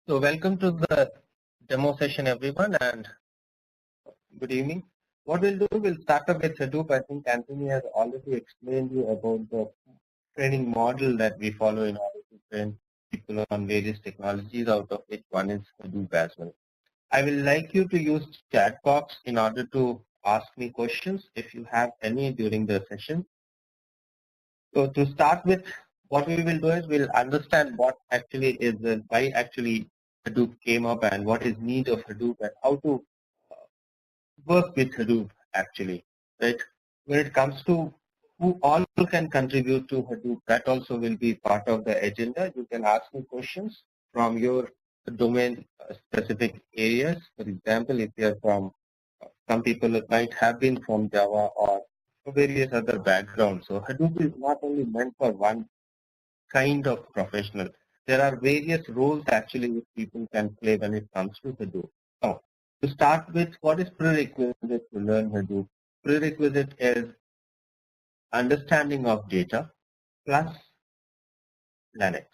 So welcome to the demo session, everyone, and good evening. What we'll do, we'll start up with Hadoop. I think Anthony has already explained you about the training model that we follow in order to train people on various technologies, out of which one is Hadoop as well. I will like you to use chat box in order to ask me questions if you have any during the session. So to start with, what we will do is we'll understand what actually is why actually Hadoop came up and what is need of Hadoop and how to work with Hadoop actually, right? When it comes to who all can contribute to Hadoop, that also will be part of the agenda. You can ask me questions from your domain specific areas. For example, if you're from, some people might have been from Java or various other backgrounds. So Hadoop is not only meant for one kind of professional. There are various roles actually which people can play when it comes to Hadoop. Now, to start with, what is prerequisite to learn Hadoop? Prerequisite is understanding of data plus Linux.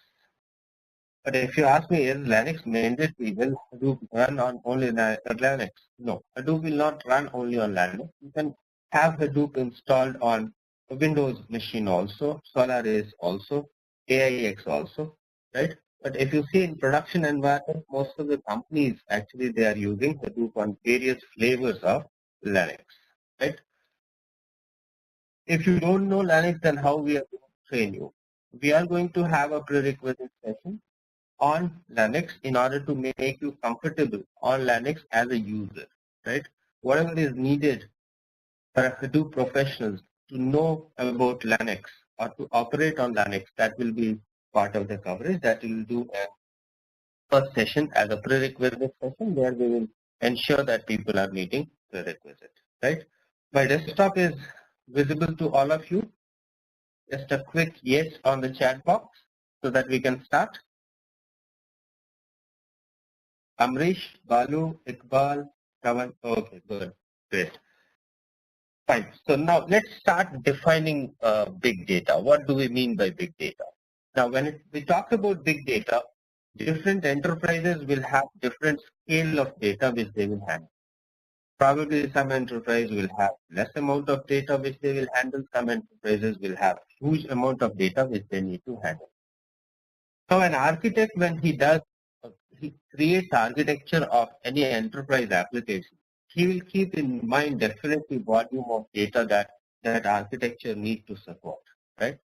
But if you ask me, is Linux mandatory? Will Hadoop run on only Linux? No, Hadoop will not run only on Linux. You can have Hadoop installed on a Windows machine also, Solaris also, AIX also, right? But if you see in production environment, most of the companies actually they are using Hadoop on various flavors of Linux, right? If you don't know Linux, then how we are going to train you? We are going to have a prerequisite session on Linux in order to make you comfortable on Linux as a user, right? Whatever is needed for Hadoop professionals to know about Linux or to operate on Linux, that will be part of the coverage that we will do a first session as a prerequisite session where we will ensure that people are meeting prerequisite, right? My desktop is visible to all of you. Just a quick yes on the chat box so that we can start. Amrish, Balu, Iqbal, Kavan. Okay, good. Great. Fine. So now let's start defining big data. What do we mean by big data? Now, when we talk about big data, different enterprises will have different scale of data which they will handle. Probably some enterprise will have less amount of data which they will handle. Some enterprises will have huge amount of data which they need to handle. So an architect, when he creates architecture of any enterprise application, he will keep in mind definitely volume of data that architecture needs to support, right?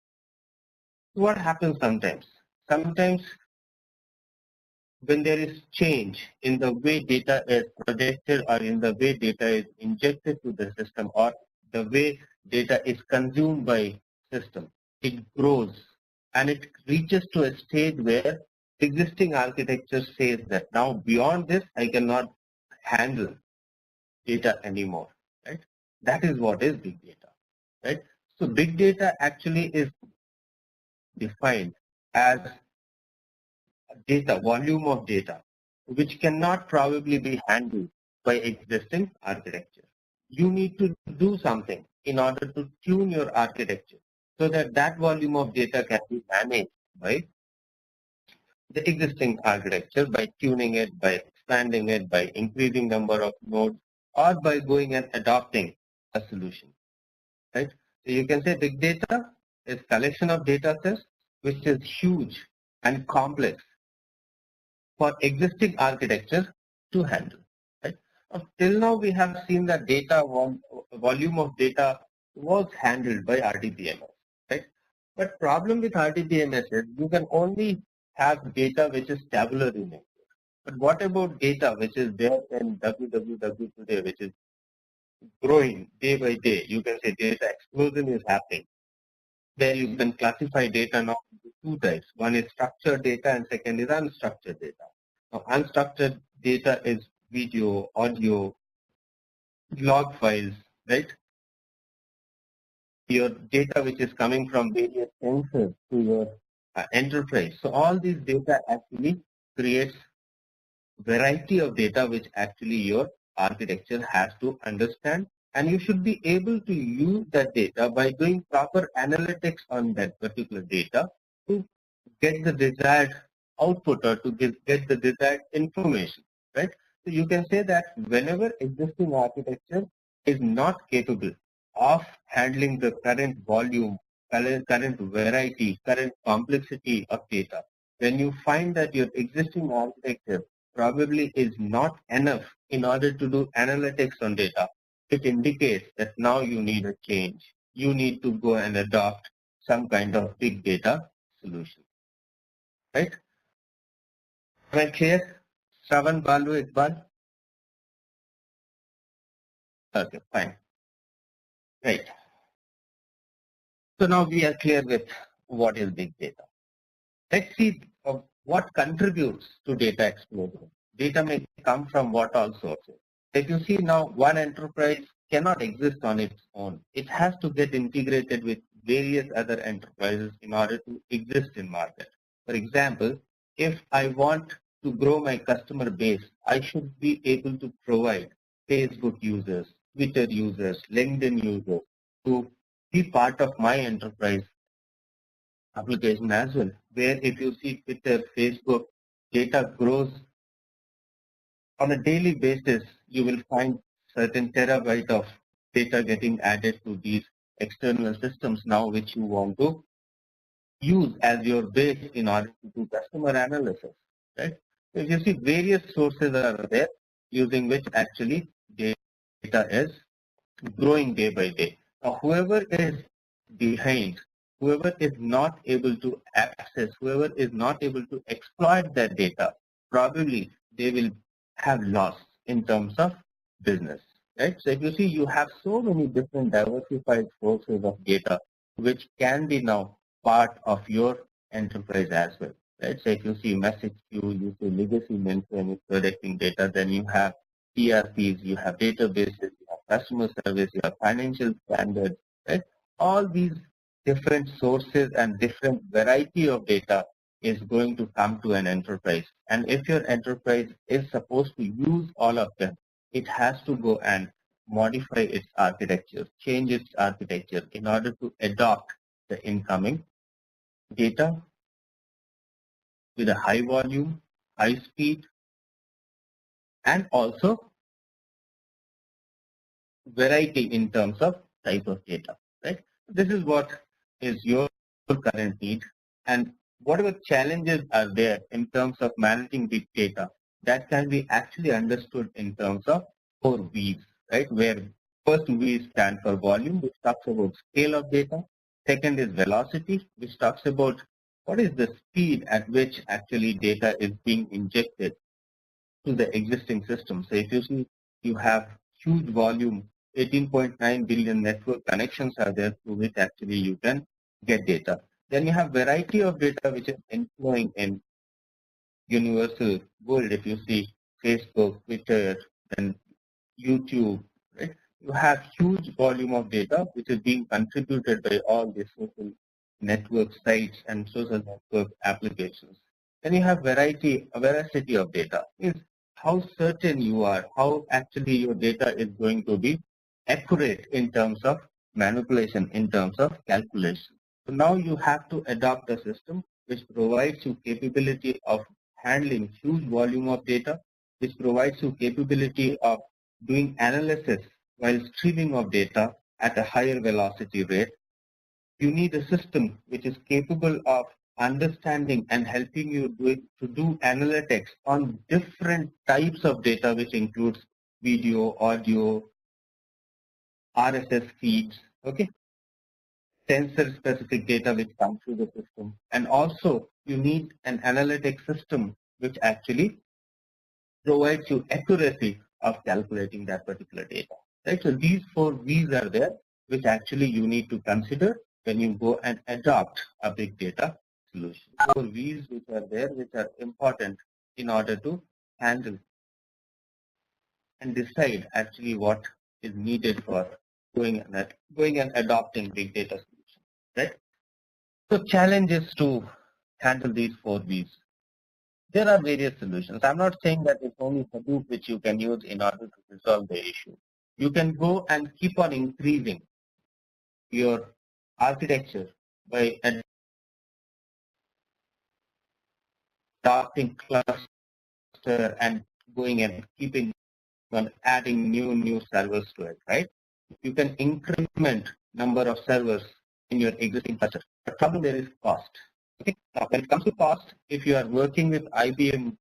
What happens sometimes? Sometimes when there is change in the way data is projected or in the way data is injected to the system or the way data is consumed by system, it grows and it reaches to a stage where existing architecture says that now beyond this I cannot handle data anymore, right? That is what is big data, right? So big data actually is defined as data, volume of data, which cannot probably be handled by existing architecture. You need to do something in order to tune your architecture so that that volume of data can be managed by the existing architecture by tuning it, by expanding it, by increasing number of nodes, or by going and adopting a solution, right? So you can say big data is collection of data sets which is huge and complex for existing architecture to handle. Right? Till now, we have seen that data volume of data was handled by RDBMS, right? But problem with RDBMS is you can only have data which is tabular in nature. But what about data which is there in www today, which is growing day by day? You can say data explosion is happening. There you can classify data now into two types. One is structured data and second is unstructured data. Now, unstructured data is video, audio, log files, right? Your data which is coming from various sensors to your enterprise. So all these data actually creates variety of data which actually your architecture has to understand, and you should be able to use that data by doing proper analytics on that particular data to get the desired output or to get the desired information, right? So you can say that whenever existing architecture is not capable of handling the current volume, current variety, current complexity of data, when you find that your existing architecture probably is not enough in order to do analytics on data, it indicates that now you need a change. You need to go and adopt some kind of big data solution, right? Am I clear? Shravan, Balu, Iqbal? Okay, fine. Right. So now we are clear with what is big data. Let's see what contributes to data explosion. Data may come from what all sources. If you see now, one enterprise cannot exist on its own. It has to get integrated with various other enterprises in order to exist in market. For example, if I want to grow my customer base, I should be able to provide Facebook users, Twitter users, LinkedIn users to be part of my enterprise application as well, where if you see Twitter, Facebook, data grows on a daily basis, you will find certain terabyte of data getting added to these external systems now, which you want to use as your base in order to do customer analysis, right? So you see various sources are there using which actually data is growing day by day. Now, whoever is behind, whoever is not able to access, whoever is not able to exploit that data, probably they will have loss in terms of business, right? So if you see, you have so many different diversified sources of data, which can be now part of your enterprise as well, right? So if you see message queue, you see legacy mainframe is collecting data, then you have ERPs, you have databases, you have customer service, you have financial standards, right? All these different sources and different variety of data is going to come to an enterprise. And if your enterprise is supposed to use all of them, it has to go and modify its architecture, change its architecture in order to adopt the incoming data with a high volume, high speed, and also variety in terms of type of data, right? This is what is your current need, and whatever challenges are there in terms of managing big data, that can be actually understood in terms of 4 V's, right? Where first V stand for volume, which talks about scale of data. Second is velocity, which talks about what is the speed at which actually data is being injected to the existing system. So if you see, you have huge volume, 18.9 billion network connections are there through which actually you can get data. Then you have variety of data which is inflowing in universal world. If you see Facebook, Twitter, and YouTube, right? You have huge volume of data which is being contributed by all these social network sites and social network applications. Then you have veracity of data. Means how certain you are, how actually your data is going to be accurate in terms of manipulation, in terms of calculation. So now you have to adopt a system which provides you capability of handling huge volume of data, which provides you capability of doing analysis while streaming of data at a higher velocity rate. You need a system which is capable of understanding and helping you to do analytics on different types of data, which includes video, audio, RSS feeds, okay, sensor specific data which comes through the system. And also you need an analytic system which actually provides you accuracy of calculating that particular data. Right? So these 4 V's are there, which actually you need to consider when you go and adopt a big data solution. 4 V's which are there, which are important in order to handle and decide actually what is needed for going and adopting big data solutions. Right? So challenges to handle these 4 V's. There are various solutions. I'm not saying that it's only Hadoop which you can use in order to resolve the issue. You can go and keep on increasing your architecture by adopting cluster and going and keeping on adding new servers to it, right? You can increment number of servers in your existing cluster. The problem there is cost. Okay. Now, when it comes to cost, if you are working with IBM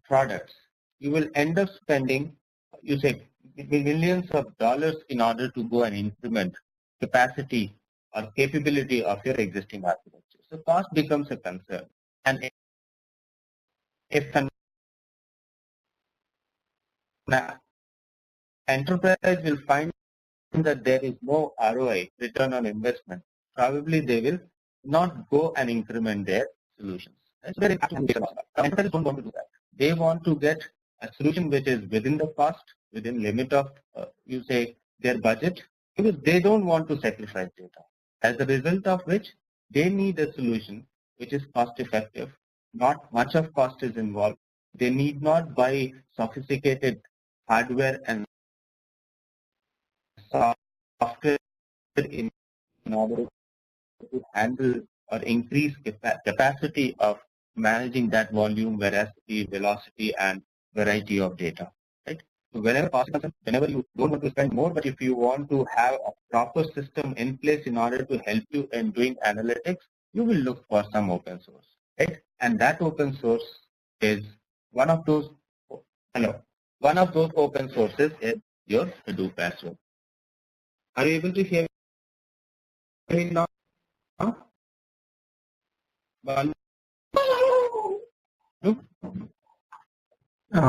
products, you will end up spending, you say, millions of dollars in order to go and increment capacity or capability of your existing architecture. So cost becomes a concern. And if an enterprise will find that there is no ROI, return on investment, probably they will not go and increment their solutions. That's very important. Enterprises don't want to do that. They want to get a solution which is within the cost, within limit of, you say, their budget, because they don't want to sacrifice data. As a result of which, they need a solution which is cost effective. Not much of cost is involved. They need not buy sophisticated hardware and software in order to handle or increase capacity of managing that volume, veracity, velocity, and variety of data. Right? So whenever possible, whenever you don't want to spend more, but if you want to have a proper system in place in order to help you in doing analytics, you will look for some open source. Right? And that open source is one of those. One of those open sources is your Hadoop as well. Are you able to hear me now?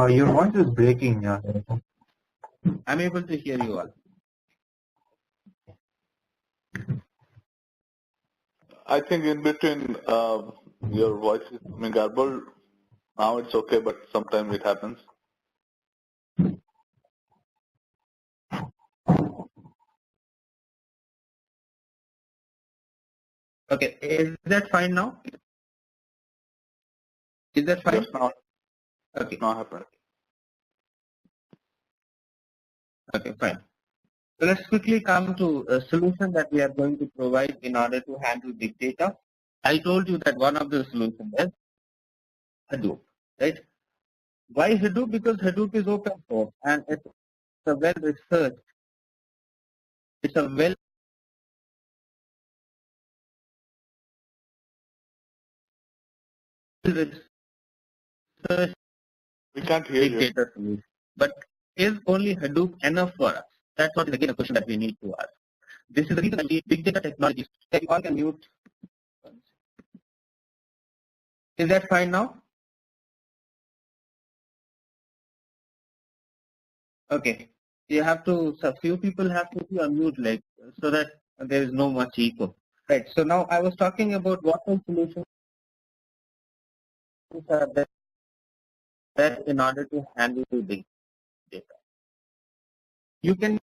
Your voice is breaking. I'm able to hear you all. I think in between your voice is coming garbled. Now it's okay, but sometimes it happens. Okay, is that fine now? Is that fine? Just now. Okay. Now happened. Okay, fine. So let's quickly come to a solution that we are going to provide in order to handle big data. I told you that one of the solutions is Hadoop, right? Why Hadoop? Because Hadoop is open source and it's a well researched. It's a well researched We can't hear big you. data solution. But is only Hadoop enough for us? That's what is again a question that we need to ask. This is the reason that big data technologies. You all can mute. Is that fine now? Okay. You have to, so few people have to be unmute, like, so that there is no much echo. Right. So now I was talking about what all solutions are there in order to handle big data. You can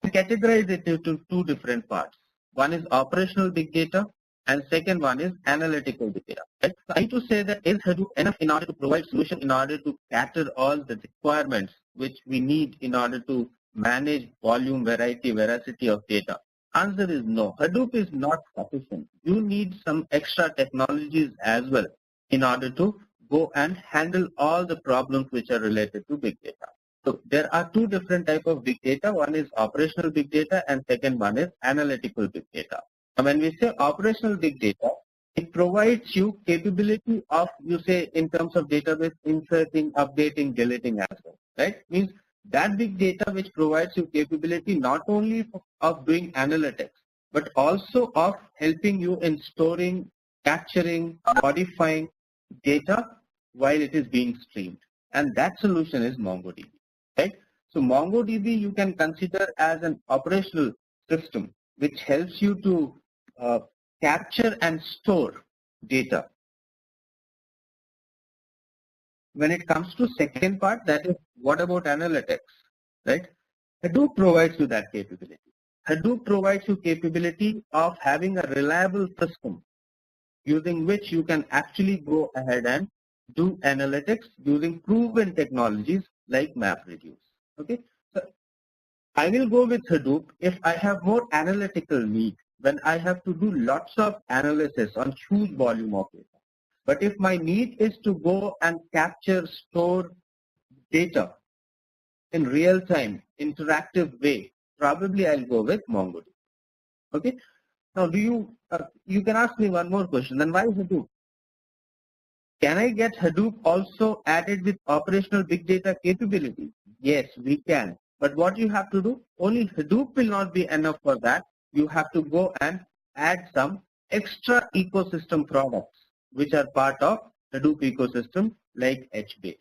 categorize it into two different parts. One is operational big data and second one is analytical big data. Right? So I need to say that is Hadoop enough in order to provide solution in order to cater all the requirements which we need in order to manage volume, variety, veracity of data? Answer is no. Hadoop is not sufficient. You need some extra technologies as well in order to go and handle all the problems which are related to big data. So there are two different types of big data. One is operational big data and second one is analytical big data. And when we say operational big data, it provides you capability of, you say, in terms of database inserting, updating, deleting as well, right? Means that big data which provides you capability not only of doing analytics, but also of helping you in storing, capturing, modifying data while it is being streamed. And that solution is MongoDB, right? So MongoDB you can consider as an operational system which helps you to capture and store data. When it comes to second part, that is what about analytics, right? Hadoop provides you that capability. Hadoop provides you capability of having a reliable system using which you can actually go ahead and do analytics using proven technologies like MapReduce. Okay, so I will go with Hadoop if I have more analytical need, when I have to do lots of analysis on huge volume of data. But if my need is to go and capture, store data in real time, interactive way, probably I'll go with MongoDB. Okay. Now, you can ask me one more question. Then why Hadoop? Can I get Hadoop also added with operational big data capability? Yes, we can. But what you have to do, only Hadoop will not be enough for that. You have to go and add some extra ecosystem products which are part of Hadoop ecosystem like HBase.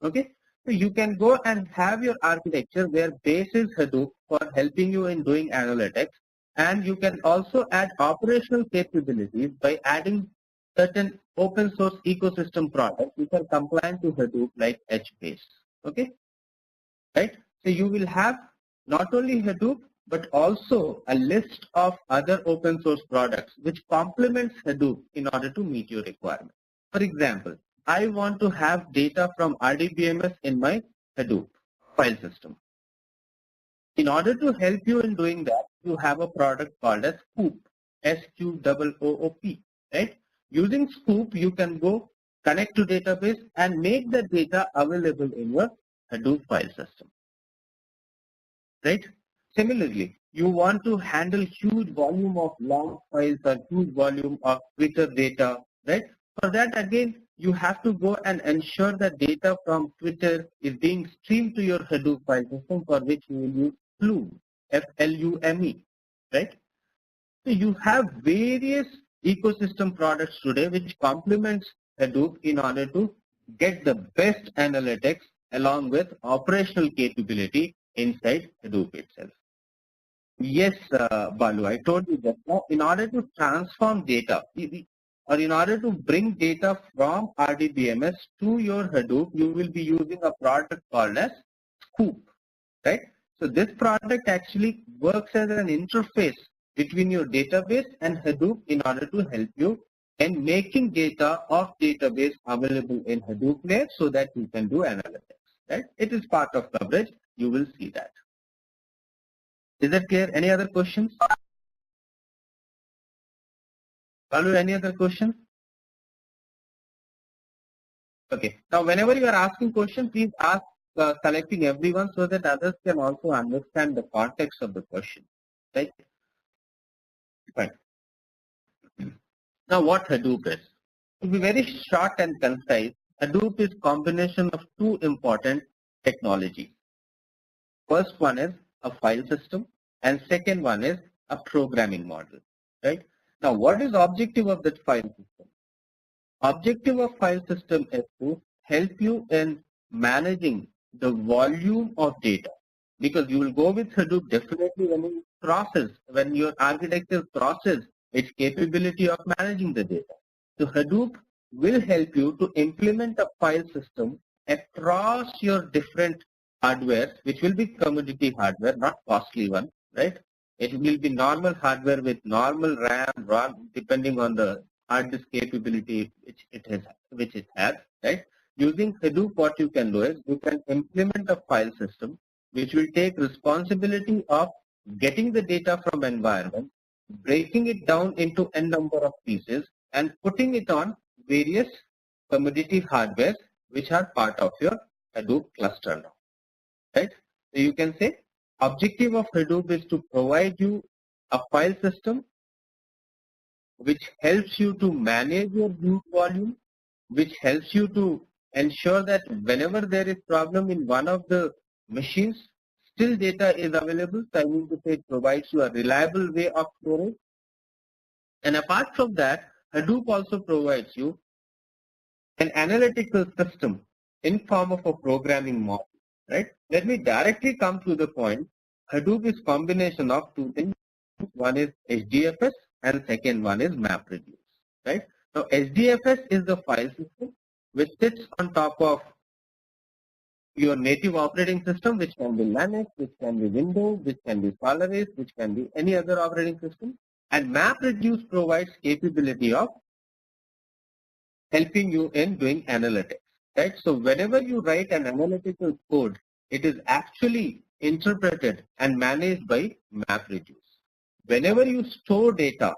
Okay. So you can go and have your architecture where base is Hadoop for helping you in doing analytics, and you can also add operational capabilities by adding certain open source ecosystem products which are compliant to Hadoop like HBase. Okay, right? So you will have not only Hadoop but also a list of other open source products which complements Hadoop in order to meet your requirement. For example, I want to have data from RDBMS in my Hadoop file system. In order to help you in doing that, you have a product called as Sqoop, S-Q-O-O-P, right? Using Sqoop, you can go connect to database and make the data available in your Hadoop file system, right? Similarly, you want to handle huge volume of log files or huge volume of Twitter data, right? For that, again, you have to go and ensure that data from Twitter is being streamed to your Hadoop file system, for which you will use Flume, F-L-U-M-E, right? So you have various ecosystem products today which complements Hadoop in order to get the best analytics along with operational capability inside Hadoop itself. Yes, Balu, I told you just now, in order to transform data or in order to bring data from RDBMS to your Hadoop, you will be using a product called as Sqoop, right? So this product actually works as an interface between your database and Hadoop in order to help you in making data of database available in Hadoop layer so that you can do analytics, right? It is part of coverage. You will see that. Is that clear? Any other questions? Balu, any other questions? Okay. Now, whenever you are asking questions, please ask selecting everyone so that others can also understand the context of the question, right? Fine. Now, what Hadoop is? To be very short and concise, Hadoop is combination of two important technologies. First one is a file system, and second one is a programming model, right? Now, what is objective of that file system? Objective of file system is to help you in managing the volume of data, because you will go with Hadoop definitely when your architecture process its capability of managing the data. So Hadoop will help you to implement a file system across your different hardware, which will be commodity hardware, not costly one, right? It will be normal hardware with normal RAM, depending on the hard disk capability which it has, right? Using Hadoop, what you can do is you can implement a file system which will take responsibility of getting the data from environment, breaking it down into n number of pieces, and putting it on various commodity hardware which are part of your Hadoop cluster now, right? So you can say objective of Hadoop is to provide you a file system which helps you to manage your huge volume, which helps you to ensure that whenever there is problem in one of the machines, still data is available. So I mean to say it provides you a reliable way of storage. And apart from that, Hadoop also provides you an analytical system in form of a programming model, right? Let me directly come to the point. Hadoop is combination of two things. One is HDFS and second one is MapReduce, right? Now HDFS is the file system which sits on top of your native operating system, which can be Linux, which can be Windows, which can be Solaris, which can be any other operating system. And MapReduce provides capability of helping you in doing analytics, right? So whenever you write an analytical code, it is actually interpreted and managed by MapReduce. Whenever you store data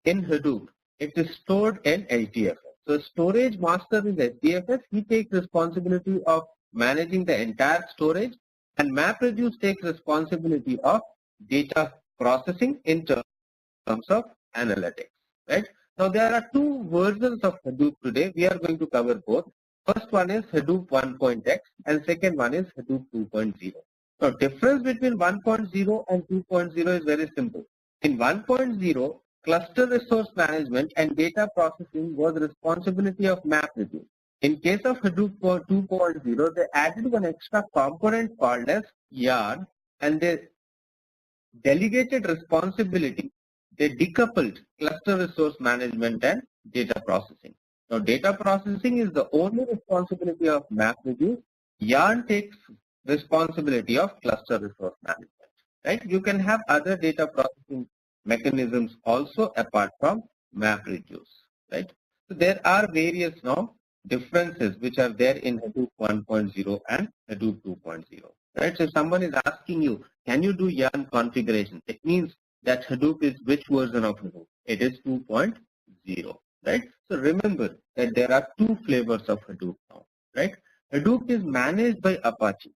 in Hadoop, it is stored in HDFS. So storage master is HDFS. He takes responsibility of managing the entire storage, and MapReduce takes responsibility of data processing in terms of analytics. Right? Now there are two versions of Hadoop today. We are going to cover both. First one is Hadoop 1.x and second one is Hadoop 2.0. Now difference between 1.0 and 2.0 is very simple. In 1.0, cluster resource management and data processing was responsibility of MapReduce. In case of Hadoop 2.0, they added one extra component called as Yarn, and they delegated responsibility. They decoupled cluster resource management and data processing. Now data processing is the only responsibility of MapReduce. Yarn takes responsibility of cluster resource management. Right? You can have other data processing mechanisms also apart from MapReduce. Right? So there are various now differences which are there in Hadoop 1.0 and Hadoop 2.0. Right? So if someone is asking you, can you do Yarn configuration? It means that Hadoop is which version of Hadoop? It is 2.0. Right? So remember that there are two flavors of Hadoop now. Right? Hadoop is managed by Apache,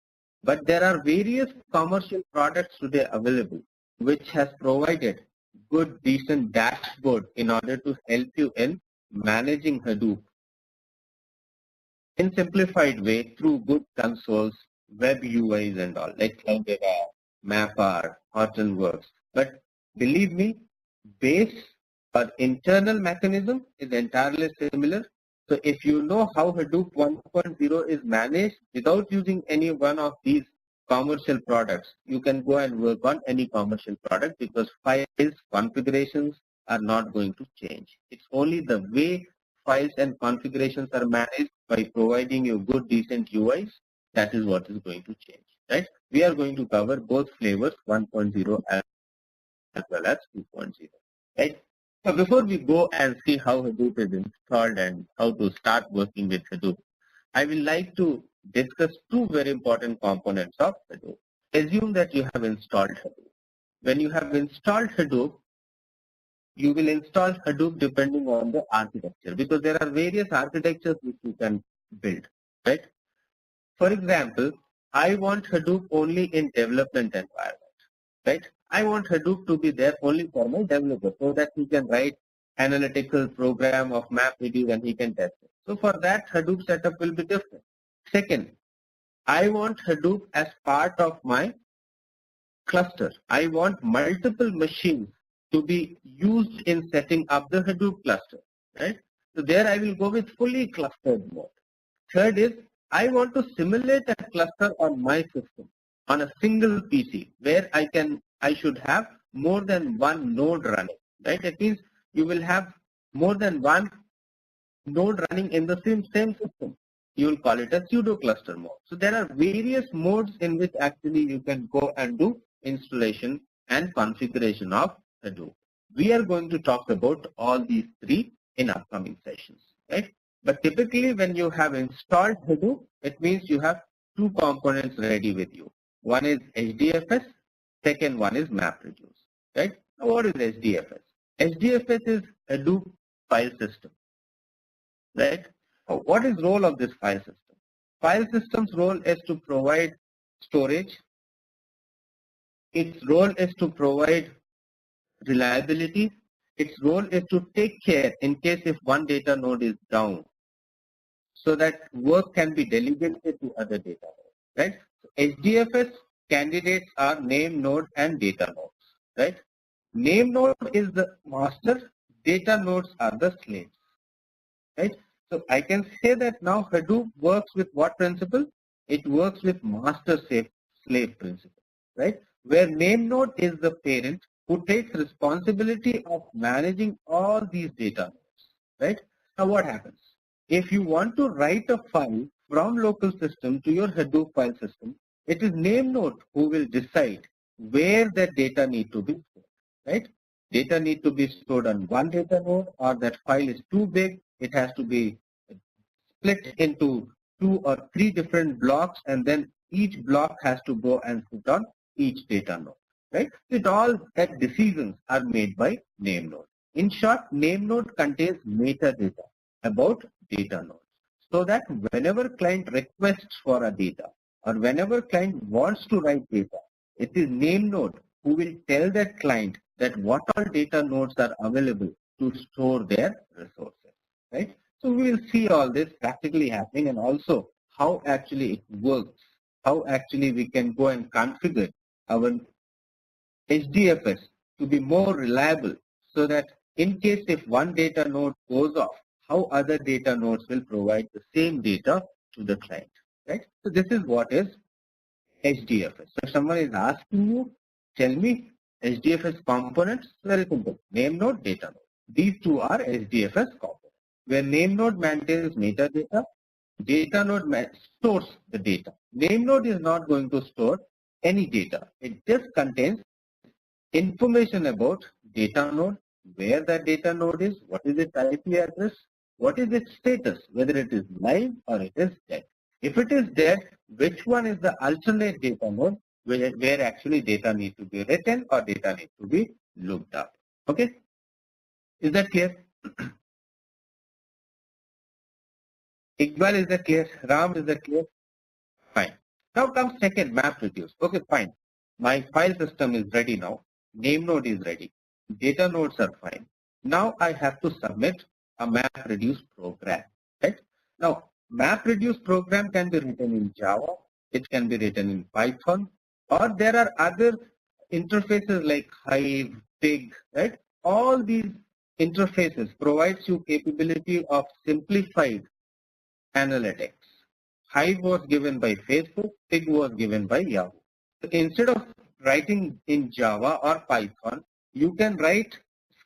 but there are various commercial products today available which has provided good decent dashboard in order to help you in managing Hadoop in simplified way through good consoles, web UIs and all, like Cloudera, MapR, Hortonworks. But believe me, base or internal mechanism is entirely similar. So if you know how Hadoop 1.0 is managed without using any one of these commercial products, you can go and work on any commercial product because files, configurations are not going to change. It's only the way files and configurations are managed by providing you good decent UIs, that is what is going to change. Right? We are going to cover both flavors 1.0 as well as 2.0. Right? So before we go and see how Hadoop is installed and how to start working with Hadoop, I will like to discuss two very important components of Hadoop. Assume that you have installed Hadoop. When you have installed Hadoop, you will install Hadoop depending on the architecture because there are various architectures which you can build. Right? For example, I want Hadoop only in development environment. Right? I want Hadoop to be there only for my developer so that he can write analytical program of MapReduce and he can test it. So for that, Hadoop setup will be different. Second, I want Hadoop as part of my cluster. I want multiple machines to be used in setting up the Hadoop cluster. Right? So there I will go with fully clustered mode. Third is, I want to simulate a cluster on my system on a single PC where I should have more than one node running. Right? It means you will have more than one node running in the same system. You will call it a pseudo cluster mode. So there are various modes in which actually you can go and do installation and configuration of Hadoop. We are going to talk about all these three in upcoming sessions. Right? But typically when you have installed Hadoop, it means you have two components ready with you. One is HDFS, second one is MapReduce. Right? Now what is HDFS? HDFS is Hadoop file system. Right? Now, what is role of this file system? File system's role is to provide storage. Its role is to provide reliability. Its role is to take care in case if one data node is down, so that work can be delegated to other data nodes. Right? So HDFS candidates are name node and data nodes. Right? Name node is the master, data nodes are the slaves. Right? So I can say that now Hadoop works with what principle? It works with master slave principle. Right? Where name node is the parent who takes responsibility of managing all these data nodes. Right? Now what happens? If you want to write a file from local system to your Hadoop file system, it is name node who will decide where that data need to be stored. Right? Data need to be stored on one data node, or that file is too big, it has to be split into 2 or 3 different blocks, and then each block has to go and sit on each data node. Right? It all that decisions are made by name node. In short, name node contains metadata. about data nodes. So that whenever client requests for a data or whenever client wants to write data, it is name node who will tell that client that what all data nodes are available to store their resources, right? So we will see all this practically happening and also how actually it works, how actually we can go and configure our HDFS to be more reliable so that in case if one data node goes off, how other data nodes will provide the same data to the client, right? So this is what is HDFS. So if someone is asking you, tell me HDFS components, very simple. Name node, data node. These two are HDFS components. Where name node maintains metadata, data node stores the data. Name node is not going to store any data. It just contains information about data node, where that data node is, what is its IP address, what is its status, whether it is live or it is dead. If it is dead, which one is the alternate data node where actually data needs to be written or data needs to be looked up. Okay? Is that clear? Iqbal, is that clear? Ram, is that clear? Fine. Now comes second, MapReduce. Okay, fine. My file system is ready now. Name node is ready. Data nodes are fine. Now I have to submit a MapReduce program. Right? Now, MapReduce program can be written in Java. It can be written in Python. Or there are other interfaces like Hive, Pig. Right? All these interfaces provides you capability of simplified analytics. Hive was given by Facebook, Pig was given by Yahoo. So instead of writing in Java or Python, you can write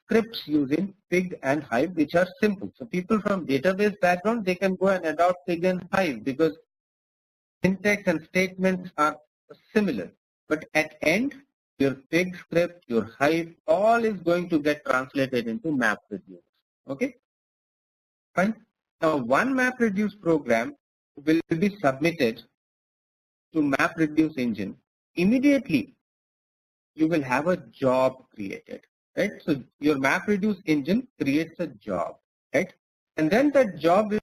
scripts using Pig and Hive, which are simple. So people from database background, they can go and adopt Pig and Hive because syntax and statements are similar. But at end, your Pig script, your Hive, all is going to get translated into MapReduce. Okay? Fine. Now, one MapReduce program will be submitted to MapReduce engine. Immediately, you will have a job created, right? So your MapReduce engine creates a job, right? And then that job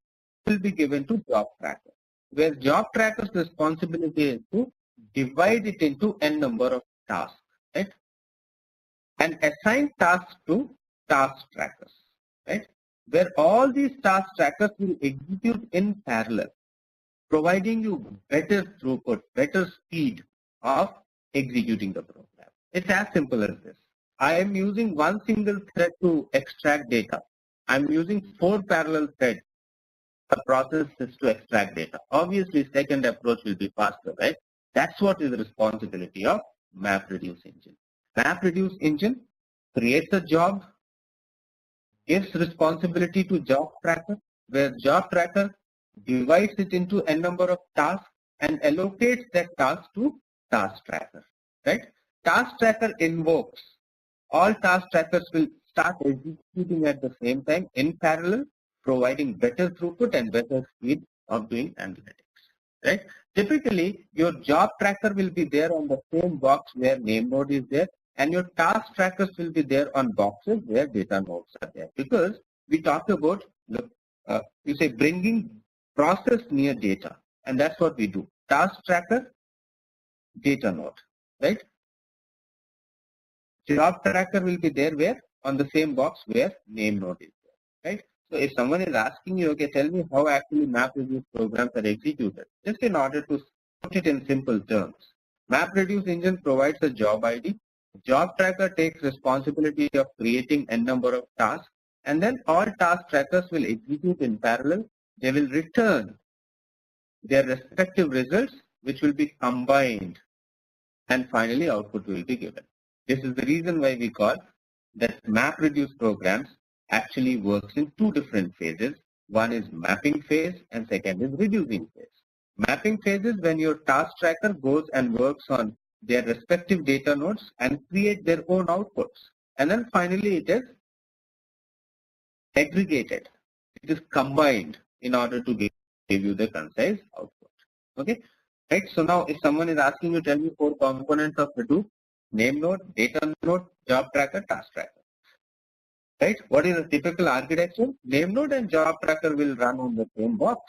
will be given to job tracker, where job tracker's responsibility is to divide it into n number of tasks, right? And assign tasks to task trackers, right? Where all these task trackers will execute in parallel, providing you better throughput, better speed of executing the program. It's as simple as this. I am using one single thread to extract data. I'm using 4 parallel threads for processes to extract data. Obviously, second approach will be faster, right? That's what is the responsibility of MapReduce engine. MapReduce engine creates a job, gives responsibility to job tracker, where job tracker divides it into n number of tasks and allocates that task to task tracker, right? Task tracker invokes. All task trackers will start executing at the same time in parallel, providing better throughput and better speed of doing analytics, right? Typically, your job tracker will be there on the same box where name node is there, and your task trackers will be there on boxes where data nodes are there. Because we talk about, you say bringing process near data, and that's what we do. Task tracker, data node, right? Job tracker will be there where on the same box where name node is there, right? So if someone is asking you, okay, tell me how actually MapReduce programs are executed, just in order to put it in simple terms. MapReduce engine provides a job ID. Job tracker takes responsibility of creating n number of tasks, and then all task trackers will execute in parallel. They will return their respective results, which will be combined, and finally output will be given. This is the reason why we call that MapReduce programs actually works in 2 different phases. One is mapping phase and second is reducing phase. Mapping phase is when your task tracker goes and works on their respective data nodes and create their own outputs. And then finally it is aggregated. It is combined in order to give you the concise output. Okay. Right. So now if someone is asking you, tell me 4 components of Hadoop: name node, data node, job tracker, task tracker. right? What is a typical architecture? Name node and job tracker will run on the same box,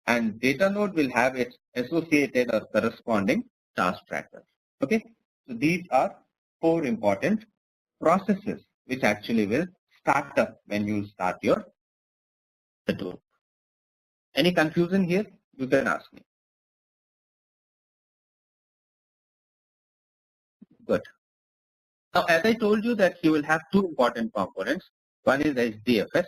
and data node will have its associated or corresponding task tracker. Okay, so these are 4 important processes which actually will start up when you start your Hadoop. Any confusion here? You can ask me. Good. Now, as I told you that you will have 2 important components. One is HDFS.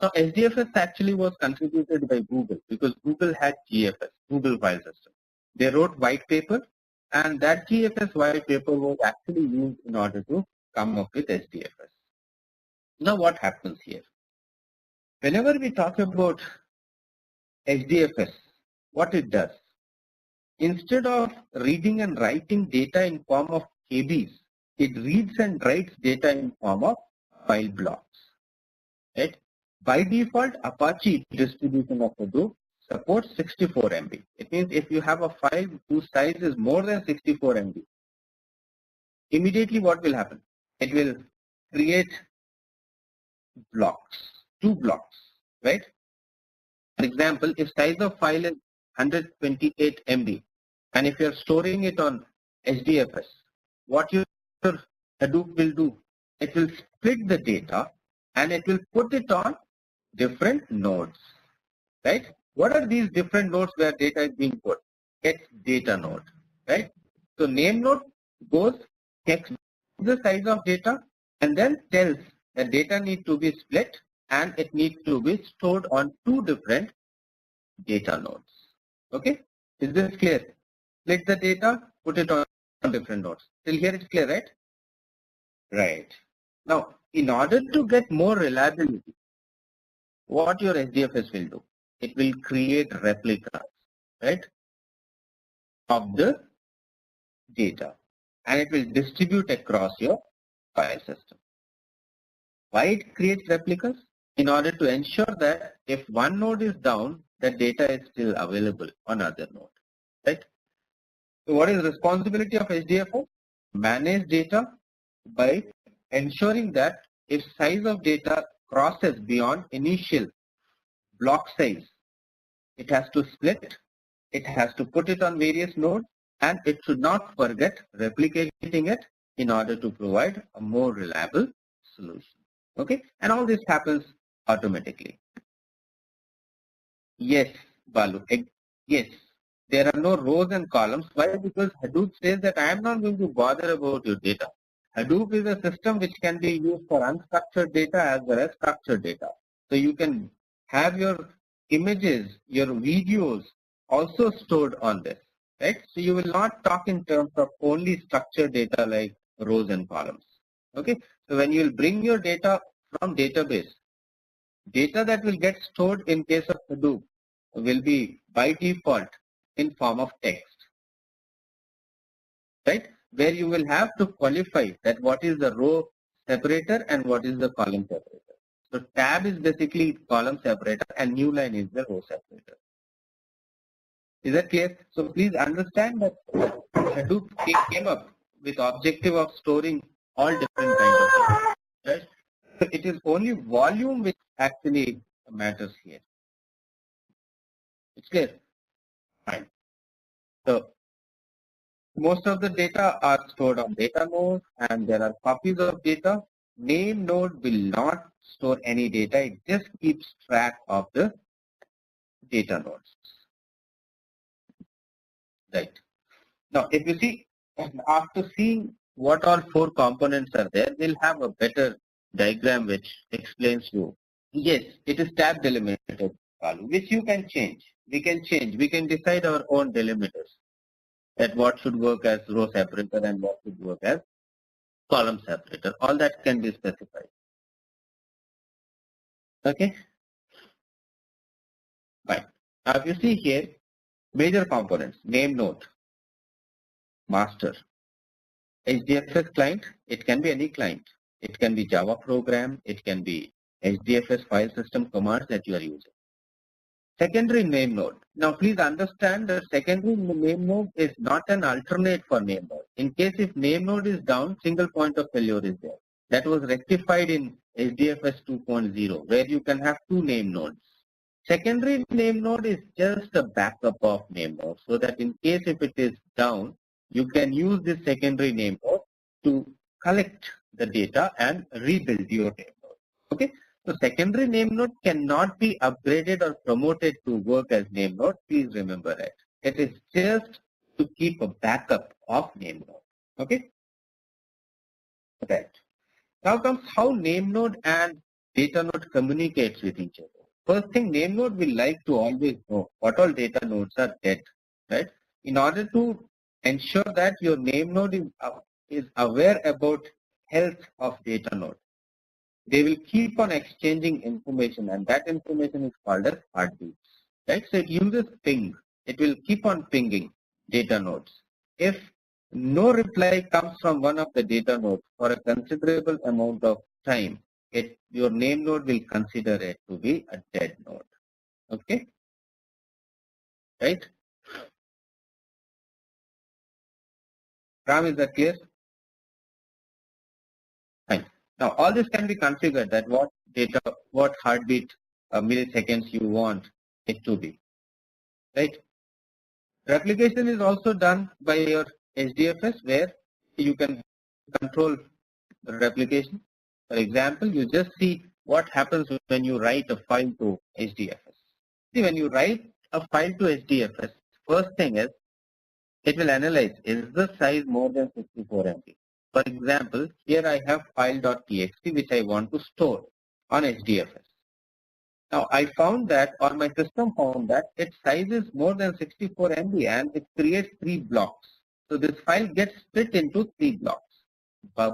Now, HDFS actually was contributed by Google because Google had GFS, Google File System. They wrote white paper, and that GFS white paper was actually used in order to come up with HDFS. Now, what happens here? Whenever we talk about HDFS, what it does, instead of reading and writing data in form of KBs, it reads and writes data in form of file blocks. Right? By default, Apache distribution of Hadoop supports 64 MB. It means if you have a file whose size is more than 64 MB, immediately what will happen? It will create blocks, 2 blocks, right? For example, if size of file is 128 MB, and if you're storing it on HDFS, what your Hadoop will do, it will split the data and it will put it on different nodes, right? What are these different nodes where data is being put? It's data node, right? So name node goes, checks the size of data, and then tells that data need to be split and it needs to be stored on 2 different data nodes. Okay, is this clear? Split the data, put it on different nodes. Till here it's clear, right? Right. Now, in order to get more reliability, what your HDFS will do? It will create replicas, right, of the data, and it will distribute across your file system. Why it creates replicas? In order to ensure that if one node is down, the data is still available on other node, right? So what is the responsibility of HDFS? Manage data by ensuring that if size of data crosses beyond initial block size, it has to split, it has to put it on various nodes, and it should not forget replicating it in order to provide a more reliable solution. Okay, and all this happens automatically. Yes, Balu. Yes, there are no rows and columns. Why? Because Hadoop says that I am not going to bother about your data. Hadoop is a system which can be used for unstructured data as well as structured data. So you can have your images, your videos also stored on this, right? So you will not talk in terms of only structured data like rows and columns. Okay, so when you will bring your data from database, data that will get stored in case of Hadoop will be by default in form of text, right? Where you will have to qualify that what is the row separator and what is the column separator. So tab is basically column separator and new line is the row separator. Is that clear? So please understand that Hadoop came up with objective of storing all different kinds of data, right? So it is only volume which actually matters here. It's clear? Fine. So most of the data are stored on data node and there are copies of data. Name node will not store any data. It just keeps track of the data nodes. Right. Now, if you see, after seeing what all 4 components are there, we'll have a better diagram which explains you. Yes, it is tab delimited value, which you can change. We can change. We can decide our own delimiters, that what should work as row separator and what should work as column separator. All that can be specified. Okay. Fine. Now, if you see here, major components: name node, master, HDFS client. It can be any client. It can be Java program. It can be HDFS file system commands that you are using. Secondary name node. Now please understand that secondary name node is not an alternate for name node. In case if name node is down, single point of failure is there. That was rectified in HDFS 2.0, where you can have two name nodes. Secondary name node is just a backup of name node, so that in case if it is down, you can use this secondary name node to collect the data and rebuild your name node. Okay, so secondary name node cannot be upgraded or promoted to work as name node. Please remember it. It is just to keep a backup of name node. Okay, right. Now comes how name node and data node communicates with each other. First thing, name node will like to always know what all data nodes are dead, right? In order to ensure that your name node is aware about health of data node, they will keep on exchanging information, and that information is called as heartbeats, right? So it uses ping. It will keep on pinging data nodes. If no reply comes from one of the data nodes for a considerable amount of time, your name node will consider it to be a dead node. Okay, right? Ram, is that clear? Fine. Now all this can be configured that what heartbeat milliseconds you want it to be, right? Replication is also done by your HDFS, where you can control replication. For example, you just see what happens when you write a file to HDFS. See, when you write a file to HDFS, first thing is it will analyze, is the size more than 64 MB? For example, here I have file.txt which I want to store on HDFS. Now I found that, or my system found that its size is more than 64 MB and it creates 3 blocks. So this file gets split into 3 blocks.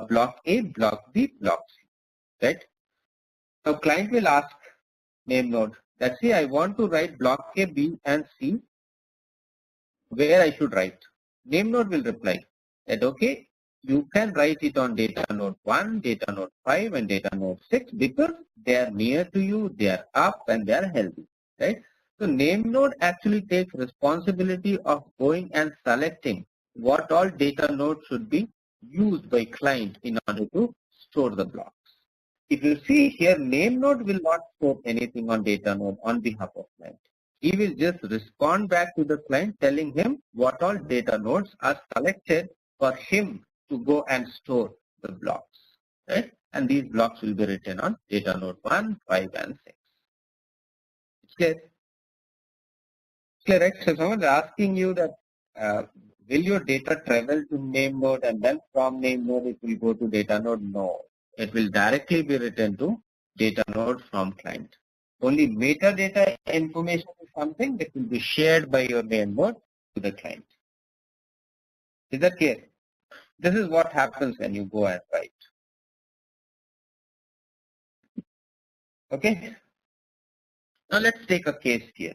Block A, block B, block C, right? Now client will ask name node that, see, I want to write block A, B and C, where I should write. Name node will reply that, okay, you can write it on data node 1, data node 5 and data node 6 because they are near to you, they are up and they are healthy, right? So name node actually takes responsibility of going and selecting what all data nodes should be used by client in order to store the blocks. If you see here, name node will not store anything on data node on behalf of client. He will just respond back to the client telling him what all data nodes are selected for him to go and store the blocks, right? And these blocks will be written on data node 1, 5 and 6. It's clear? Clear, right? So someone is asking you that will your data travel to name node and then from name node it will go to data node? No, it will directly be written to data node from client. Only metadata information is something that will be shared by your name node to the client. Is that clear? This is what happens when you go and write. Okay. Now let's take a case here.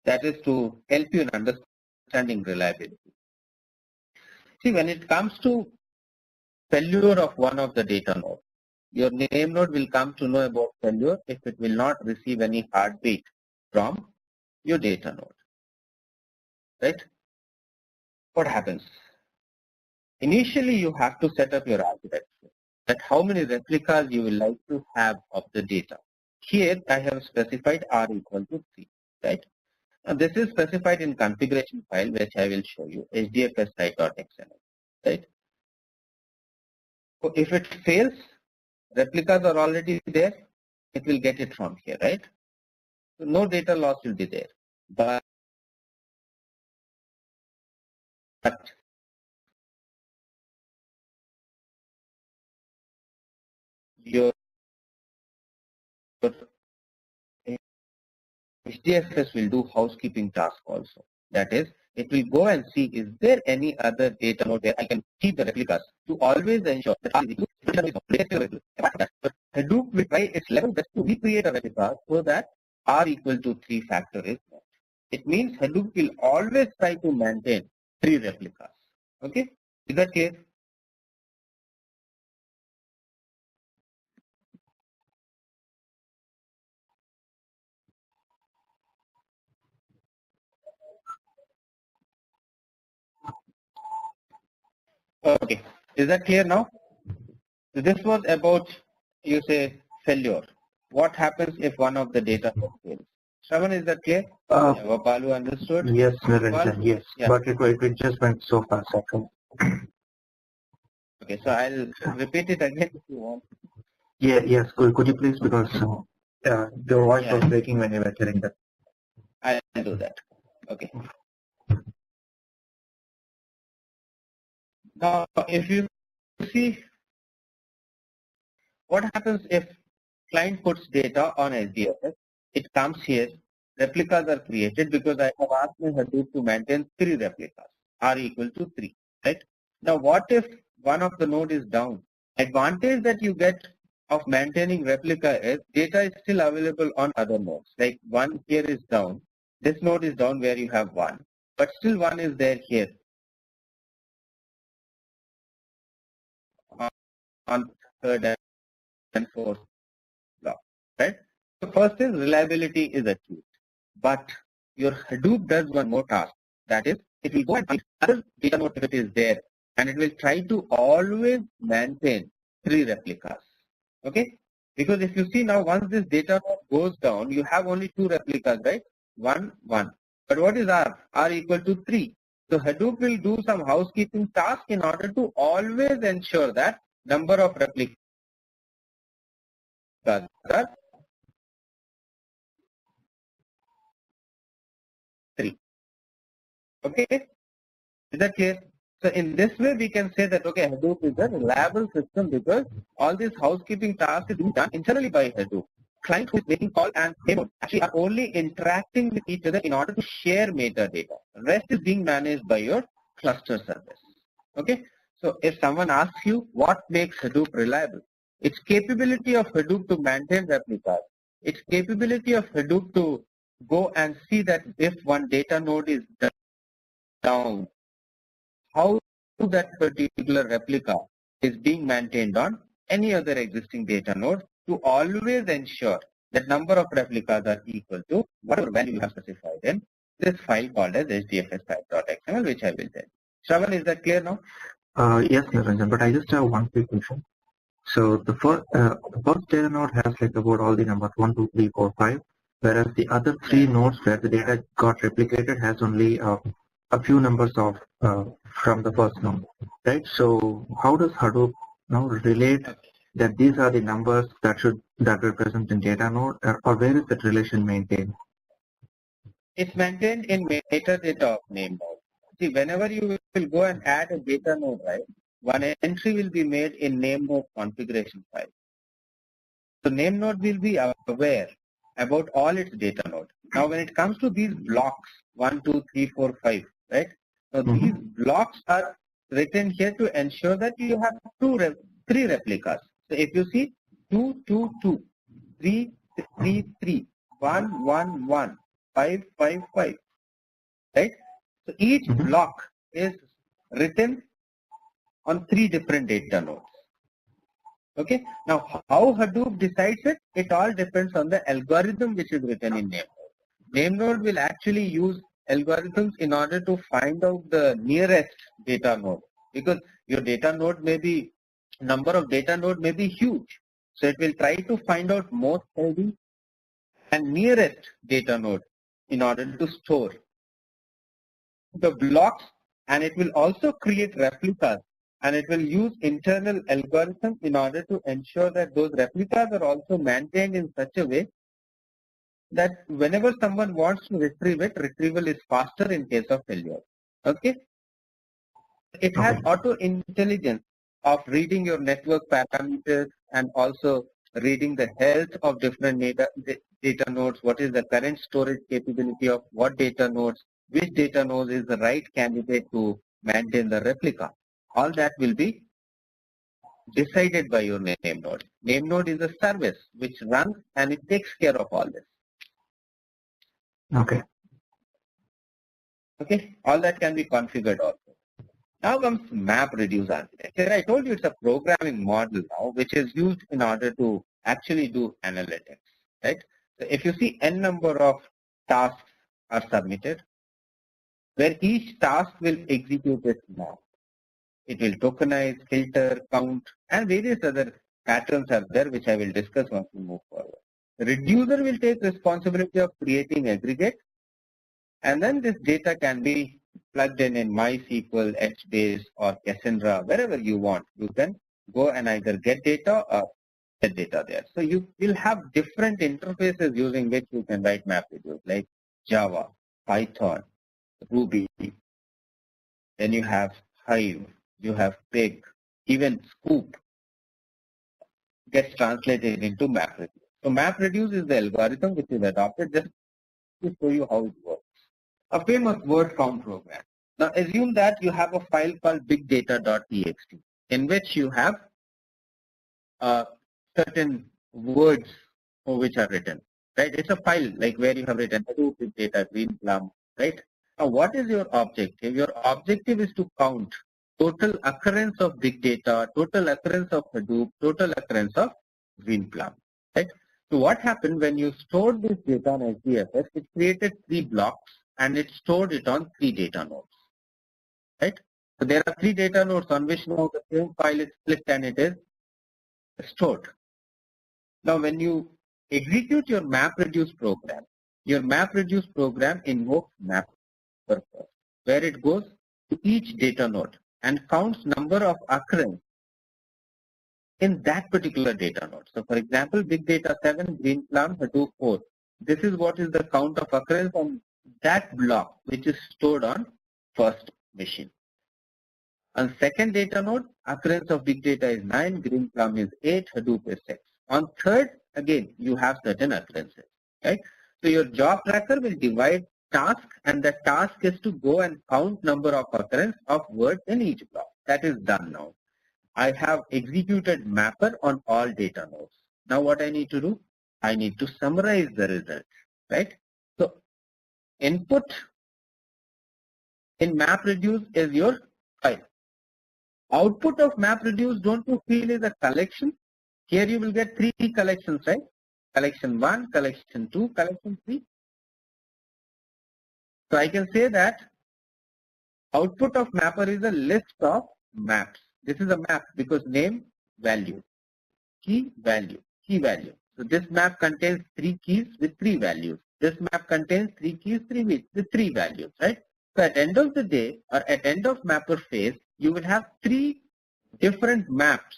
That is to help you in understanding reliability. See, when it comes to failure of one of the data nodes, your name node will come to know about failure if it will not receive any heartbeat from your data node. Right? What happens? Initially, you have to set up your architecture, that how many replicas you will like to have of the data. Here, I have specified R equal to 3, right? Now, this is specified in configuration file, which I will show you, hdfs site.xml, right? So if it fails, replicas are already there, it will get it from here, right? So no data loss will be there. But your HDFS will do housekeeping task also. That is, it will go and see, is there any other data node where I can keep the replicas to always ensure that Hadoop will try its level best to recreate a replica so that R equal to 3 factor is met. It means Hadoop will always try to maintain 3 replicas. Okay, is that clear? Okay, is that clear now? So this was about, you say, failure. What happens if one of the data nodes fails? Shravan, is that clear? Balu understood? Yes, Niranjan, yes. Yeah. But it just went so fast, actually. Okay, so I'll repeat it again if you want. Yes. Could you please, because your voice was breaking when you were telling that. I'll do that. Okay. Now, if you see what happens if client puts data on SDFS, it comes here, replicas are created because I have asked my Hadoop to maintain 3 replicas, R equal to 3, right? Now, what if one of the node is down? Advantage that you get of maintaining replica is data is still available on other nodes. Like one here is down, this node is down where you have one, but still one is there here on third and fourth block, right? So first is reliability is achieved, but your Hadoop does one more task. That is, it will go and find other data node if it is there, and it will try to always maintain 3 replicas. Okay? Because if you see now, once this data node goes down, you have only 2 replicas, right? 1, 1. But what is R? R equal to 3. So Hadoop will do some housekeeping task in order to always ensure that number of replicas are 3. Okay? Is that clear? So in this way, we can say that, okay, Hadoop is a reliable system because all this housekeeping task is being done internally by Hadoop. Client who is making call and payment actually are only interacting with each other in order to share metadata. Rest is being managed by your cluster service. Okay. So if someone asks you what makes Hadoop reliable, its capability of Hadoop to maintain replicas, its capability of Hadoop to go and see that if one data node is down, how that particular replica is being maintained on any other existing data node to always ensure that number of replicas are equal to whatever value you have specified in this file called as hdfs5.xml, which I will tell. Shravan, is that clear now? Yes, Niranjan, but I just have one quick question. So the first data node has like about all the numbers 1, 2, 3, 4, 5, whereas the other 3 nodes where the data got replicated has only a few numbers of from the first node, right? So how does Hadoop now relate that these are the numbers that were present in data node, or where is that relation maintained? It's maintained in metadata of name node. See, whenever you will go and add a data node, right, one entry will be made in name node configuration file. So name node will be aware about all its data node. Now, when it comes to these blocks, 1, 2, 3, 4, 5, right? So these blocks are written here to ensure that you have 3 replicas. So if you see 2, 2, 2, 3, 3, 3, 1, 1, 1, 5, 5, 5, right? So each block is written on 3 different data nodes. Okay. Now, how Hadoop decides it? It all depends on the algorithm which is written in name node. Name node will actually use algorithms in order to find out the nearest data node, because your data node may be, number of data node may be huge. So it will try to find out most healthy and nearest data node in order to store the blocks, and it will also create replicas, and it will use internal algorithms in order to ensure that those replicas are also maintained in such a way that whenever someone wants to retrieve it, retrieval is faster in case of failure. Okay. It has auto intelligence of reading your network parameters and also reading the health of different data nodes, what is the current storage capability of what data nodes, which data node is the right candidate to maintain the replica. All that will be decided by your name node. Name node is a service which runs and it takes care of all this. Okay. Okay, all that can be configured also. Now comes MapReduce architecture. I told you it's a programming model now which is used in order to actually do analytics, right? So if you see n number of tasks are submitted, where each task will execute its map. It will tokenize, filter, count, and various other patterns are there which I will discuss once we move forward. The reducer will take responsibility of creating aggregate, and then this data can be plugged in MySQL, HBase or Cassandra, wherever you want. You can go and either get data or get data there. So you will have different interfaces using which you can write MapReduce, like Java, Python, Ruby. Then you have Hive, you have Pig, even Scoop gets translated into MapReduce. So MapReduce is the algorithm which is adopted just to show you how it works. A famous word count program. Now assume that you have a file called bigdata.txt in which you have certain words which are written, right? It's a file like where you have written Hadoop, big data, green plum, right? Now what is your objective? Your objective is to count total occurrence of big data, total occurrence of Hadoop, total occurrence of green plum, right? So what happened when you stored this data on HDFS, it created 3 blocks and it stored it on 3 data nodes, right? So there are 3 data nodes on which now the same file is split and it is stored. Now when you execute your MapReduce program invokes mapper first, where it goes to each data node and counts number of occurrence in that particular data node. So for example, big data 7, green plum, Hadoop 4. This is what is the count of occurrence on that block which is stored on first machine. On second data node, occurrence of big data is 9, green plum is 8, Hadoop is 6. On third, again, you have certain occurrences, right? So your job tracker will divide task, and the task is to go and count number of occurrence of words in each block. That is done now. I have executed mapper on all data nodes. Now what I need to do? I need to summarize the results, right? So input in MapReduce is your file. Output of MapReduce, don't you feel, is a collection? Here you will get 3 collections, right? Collection 1, collection 2, collection 3. So I can say that output of mapper is a list of maps. This is a map because name, value, key, value, key value. So this map contains 3 keys with 3 values. This map contains 3 keys with 3 values, right? So at end of the day or at end of mapper phase, you will have 3 different maps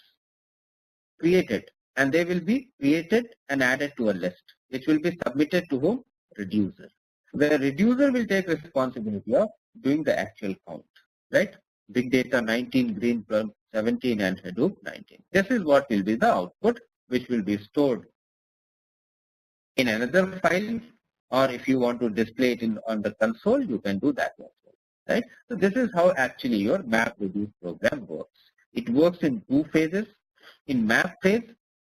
created, and they will be created and added to a list, which will be submitted to whom? Reducer. The reducer will take responsibility of doing the actual count, right? Big data 19, green plum 17, and Hadoop 19. This is what will be the output, which will be stored in another file, or if you want to display it on the console, you can do that as well, right? So this is how actually your MapReduce program works. It works in 2 phases. In map phase,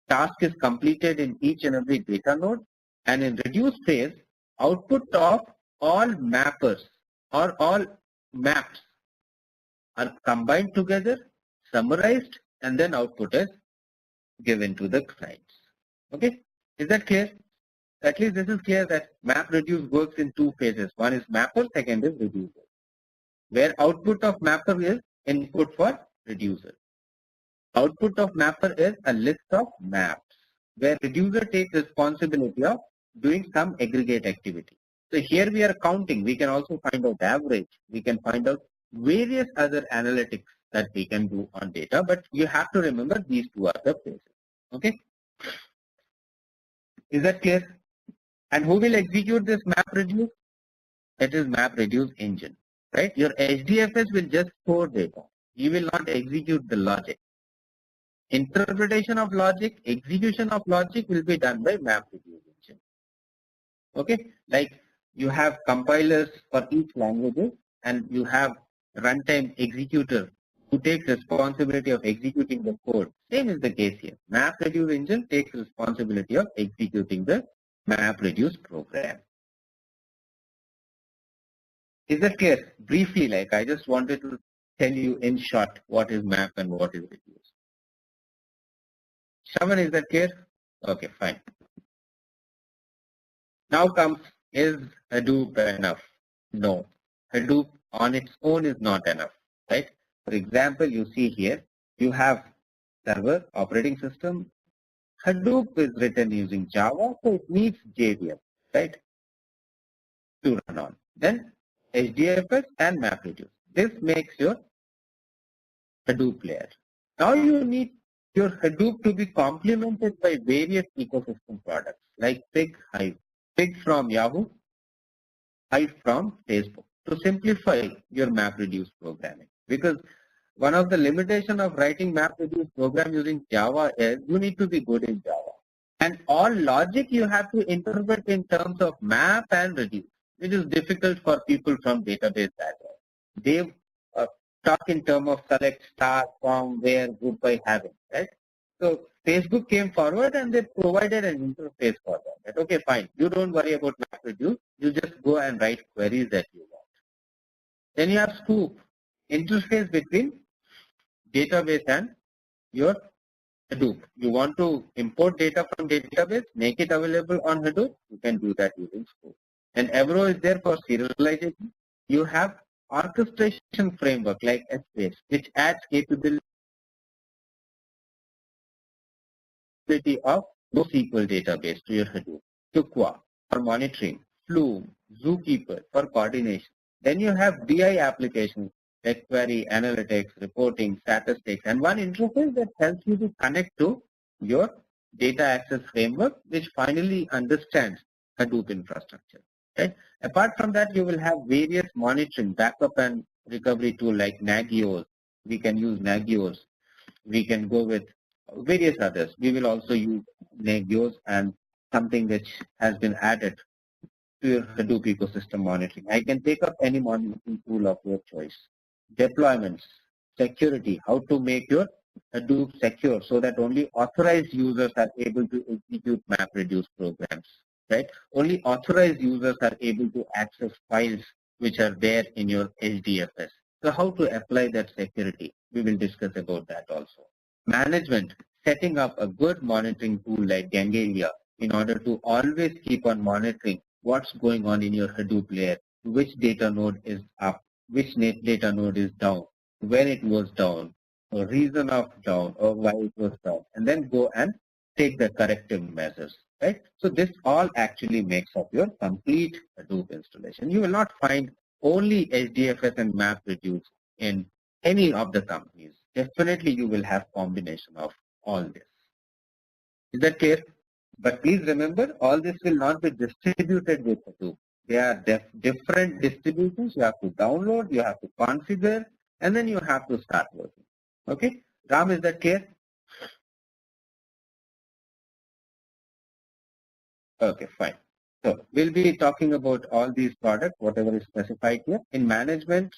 task is completed in each and every data node, and in reduce phase, output of all mappers or all maps are combined together, summarized, and then output is given to the clients. Okay, is that clear? At least this is clear that MapReduce works in 2 phases. One is mapper, second is reducer, where output of mapper is input for reducer. Output of mapper is a list of maps, where reducer takes responsibility of doing some aggregate activity. So here we are counting. We can also find out average. We can find out various other analytics that we can do on data, but you have to remember these 2 are the phases. Okay, is that clear? And who will execute this MapReduce? It is MapReduce engine, right? Your HDFS will just store data. You will not execute the logic. Interpretation of logic, execution of logic will be done by MapReduce engine. Okay, like you have compilers for each language, and you have runtime executor who takes responsibility of executing the code. Same is the case here. MapReduce engine takes responsibility of executing the MapReduce program. Is that clear? Briefly, like I just wanted to tell you in short what is map and what is reduce. Someone, is that clear? Okay, fine. Now comes, is Hadoop enough? No. Hadoop on its own is not enough, right? For example, you see here, you have server, operating system. Hadoop is written using Java, so it needs JVM, right, to run on. Then HDFS and MapReduce. This makes your Hadoop layer. Now you need your Hadoop to be complemented by various ecosystem products like Pig, Hive. Pig from Yahoo, Hive from Facebook, to simplify your MapReduce programming. Because one of the limitations of writing MapReduce program using Java is you need to be good in Java. And all logic you have to interpret in terms of map and reduce, which is difficult for people from database background. They talk in terms of select, star, from, where, group by, having, right? So Facebook came forward and they provided an interface for that. Okay, fine. You don't worry about MapReduce. You just go and write queries that you want. Then you have Scoop, interface between database and your Hadoop. You want to import data from database, make it available on Hadoop, you can do that using Scoop. And Avro is there for serialization. You have orchestration framework like Essbase, which adds capability of NoSQL database to your Hadoop. Tukwa for monitoring, Flume, Zookeeper for coordination. Then you have BI applications like query, analytics, reporting, statistics, and one interface that helps you to connect to your data access framework, which finally understands Hadoop infrastructure. Right? Apart from that, you will have various monitoring, backup and recovery tool like Nagios. We can use Nagios. We can go with various others. We will also use Nagios and something which has been added to your Hadoop ecosystem monitoring. I can take up any monitoring tool of your choice. Deployments, security, how to make your Hadoop secure so that only authorized users are able to execute MapReduce programs, right? Only authorized users are able to access files which are there in your HDFS. So how to apply that security? We will discuss about that also. Management, setting up a good monitoring tool like Gangalia in order to always keep on monitoring what's going on in your Hadoop layer, which data node is up, which data node is down, when it was down, or reason of down, or why it was down, and then go and take the corrective measures, right? So this all actually makes up your complete Hadoop installation. You will not find only HDFS and MapReduce in any of the companies. Definitely you will have combination of all this. Is that clear? But please remember, all this will not be distributed with Hadoop. They are different distributions. You have to download, you have to configure, and then you have to start working. Okay? Ram, is that clear? Okay, fine. So we'll be talking about all these products, whatever is specified here. In management,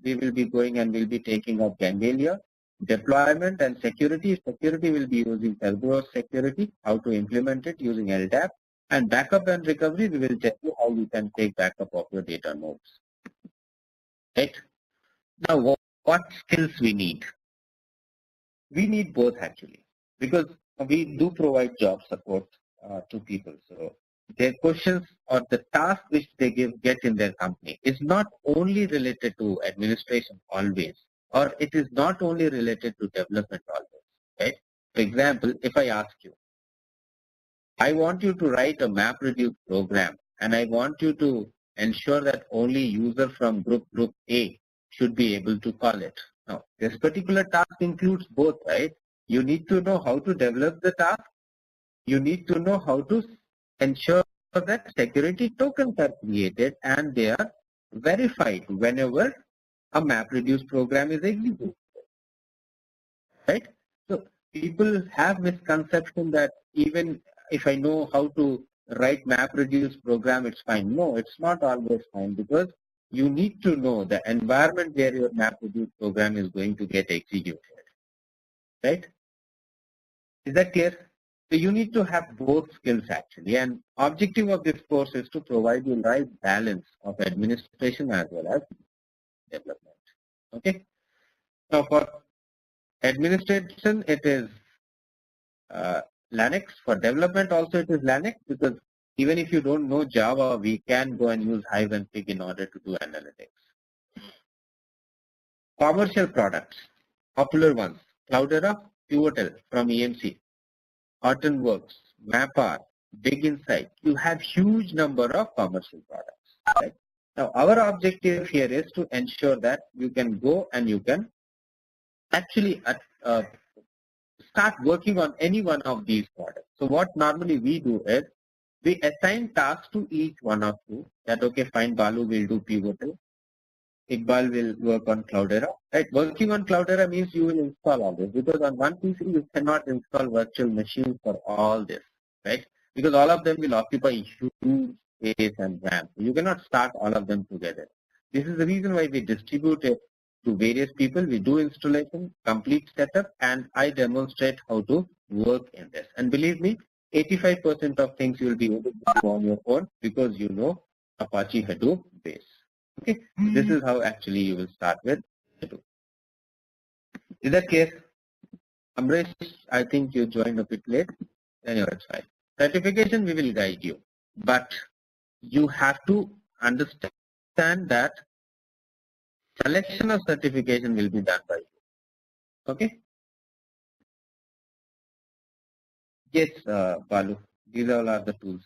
we will be going and we'll be taking up Gangalia. Deployment and security. Security will be using Cerberus security, how to implement it using LDAP. And backup and recovery, we will tell you how you can take backup of your data nodes. Right? Now, what skills we need? We need both actually, because we do provide job support to people. So their questions or the task which they get in their company is not only related to administration always, or it is not only related to development always, right? For example, if I ask you, I want you to write a MapReduce program and I want you to ensure that only user from group A should be able to call it. Now, this particular task includes both, right? You need to know how to develop the task. You need to know how to ensure that security tokens are created and they are verified whenever a MapReduce program is executed, right? So people have misconception that even if I know how to write MapReduce program, it's fine. No, it's not always fine, because you need to know the environment where your MapReduce program is going to get executed, right? Is that clear? So you need to have both skills actually, and objective of this course is to provide you right balance of administration as well as development. Okay. Now for administration, it is Linux. For development also it is Linux, because even if you don't know Java, we can go and use Hive and Pig in order to do analytics. Commercial products, popular ones, Cloudera, Pivotal from EMC, Hortonworks, Mapr, Big Insight, you have huge number of commercial products. Right? Now, our objective here is to ensure that you can go and you can actually start working on any one of these products. So what normally we do is we assign tasks to each one of you. That okay, fine, Balu will do Pivotal, Iqbal will work on Cloudera. Right? Working on Cloudera means you will install all this, because on one PC you cannot install virtual machines for all this, right? Because all of them will occupy huge space and RAM. You cannot start all of them together. This is the reason why we distribute it to various people. We do installation, complete setup, and I demonstrate how to work in this. And believe me, 85% of things you will be able to do on your own because you know Apache Hadoop base. Okay, this is how actually you will start with Hadoop. Is that clear? Amresh, I think you joined a bit late. Then you're fine. Certification, we will guide you, but you have to understand that selection of certification will be done by you. Okay? Yes, Balu, these all are the tools.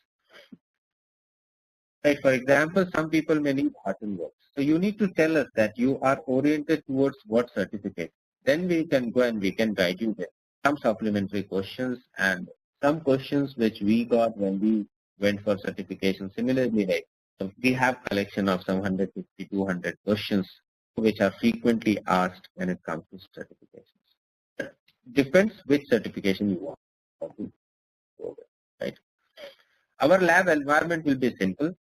Right, for example, some people may need Hortonworks. So you need to tell us that you are oriented towards what certificate. Then we can go and we can guide you there. Some supplementary questions and some questions which we got when we went for certification. Similarly, like, so we have collection of some 150, 200 questions which are frequently asked when it comes to certifications. Depends which certification you want to go with, right? Our lab environment will be simple.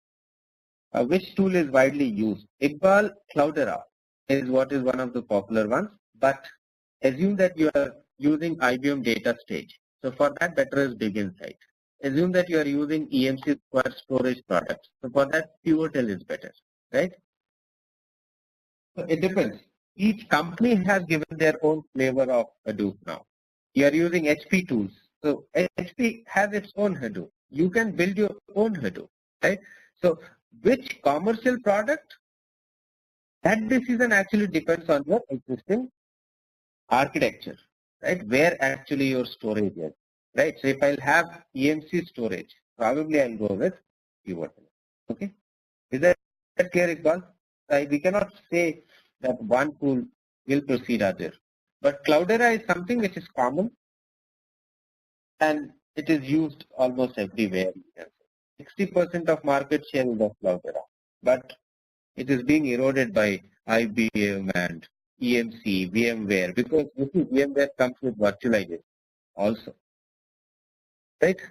Which tool is widely used? Iqbal, Cloudera is what is one of the popular ones, but assume that you are using IBM Data Stage. So for that, better is Big Insight. Assume that you are using EMC Square storage products. So for that, Pivotal is better, right? So it depends. Each company has given their own flavor of Hadoop now. You are using HP tools. So HP has its own Hadoop. You can build your own Hadoop, right? So which commercial product? That decision actually depends on your existing architecture, right? Where actually your storage is, right? So if I'll have EMC storage, probably I'll go with Pivotal. Okay, is that clear, Iqbal? We cannot say that one tool will precede other, but Cloudera is something which is common and it is used almost everywhere. 60% of market share is of Cloudera, but it is being eroded by IBM and EMC, VMware, because you see VMware comes with virtualization also, right?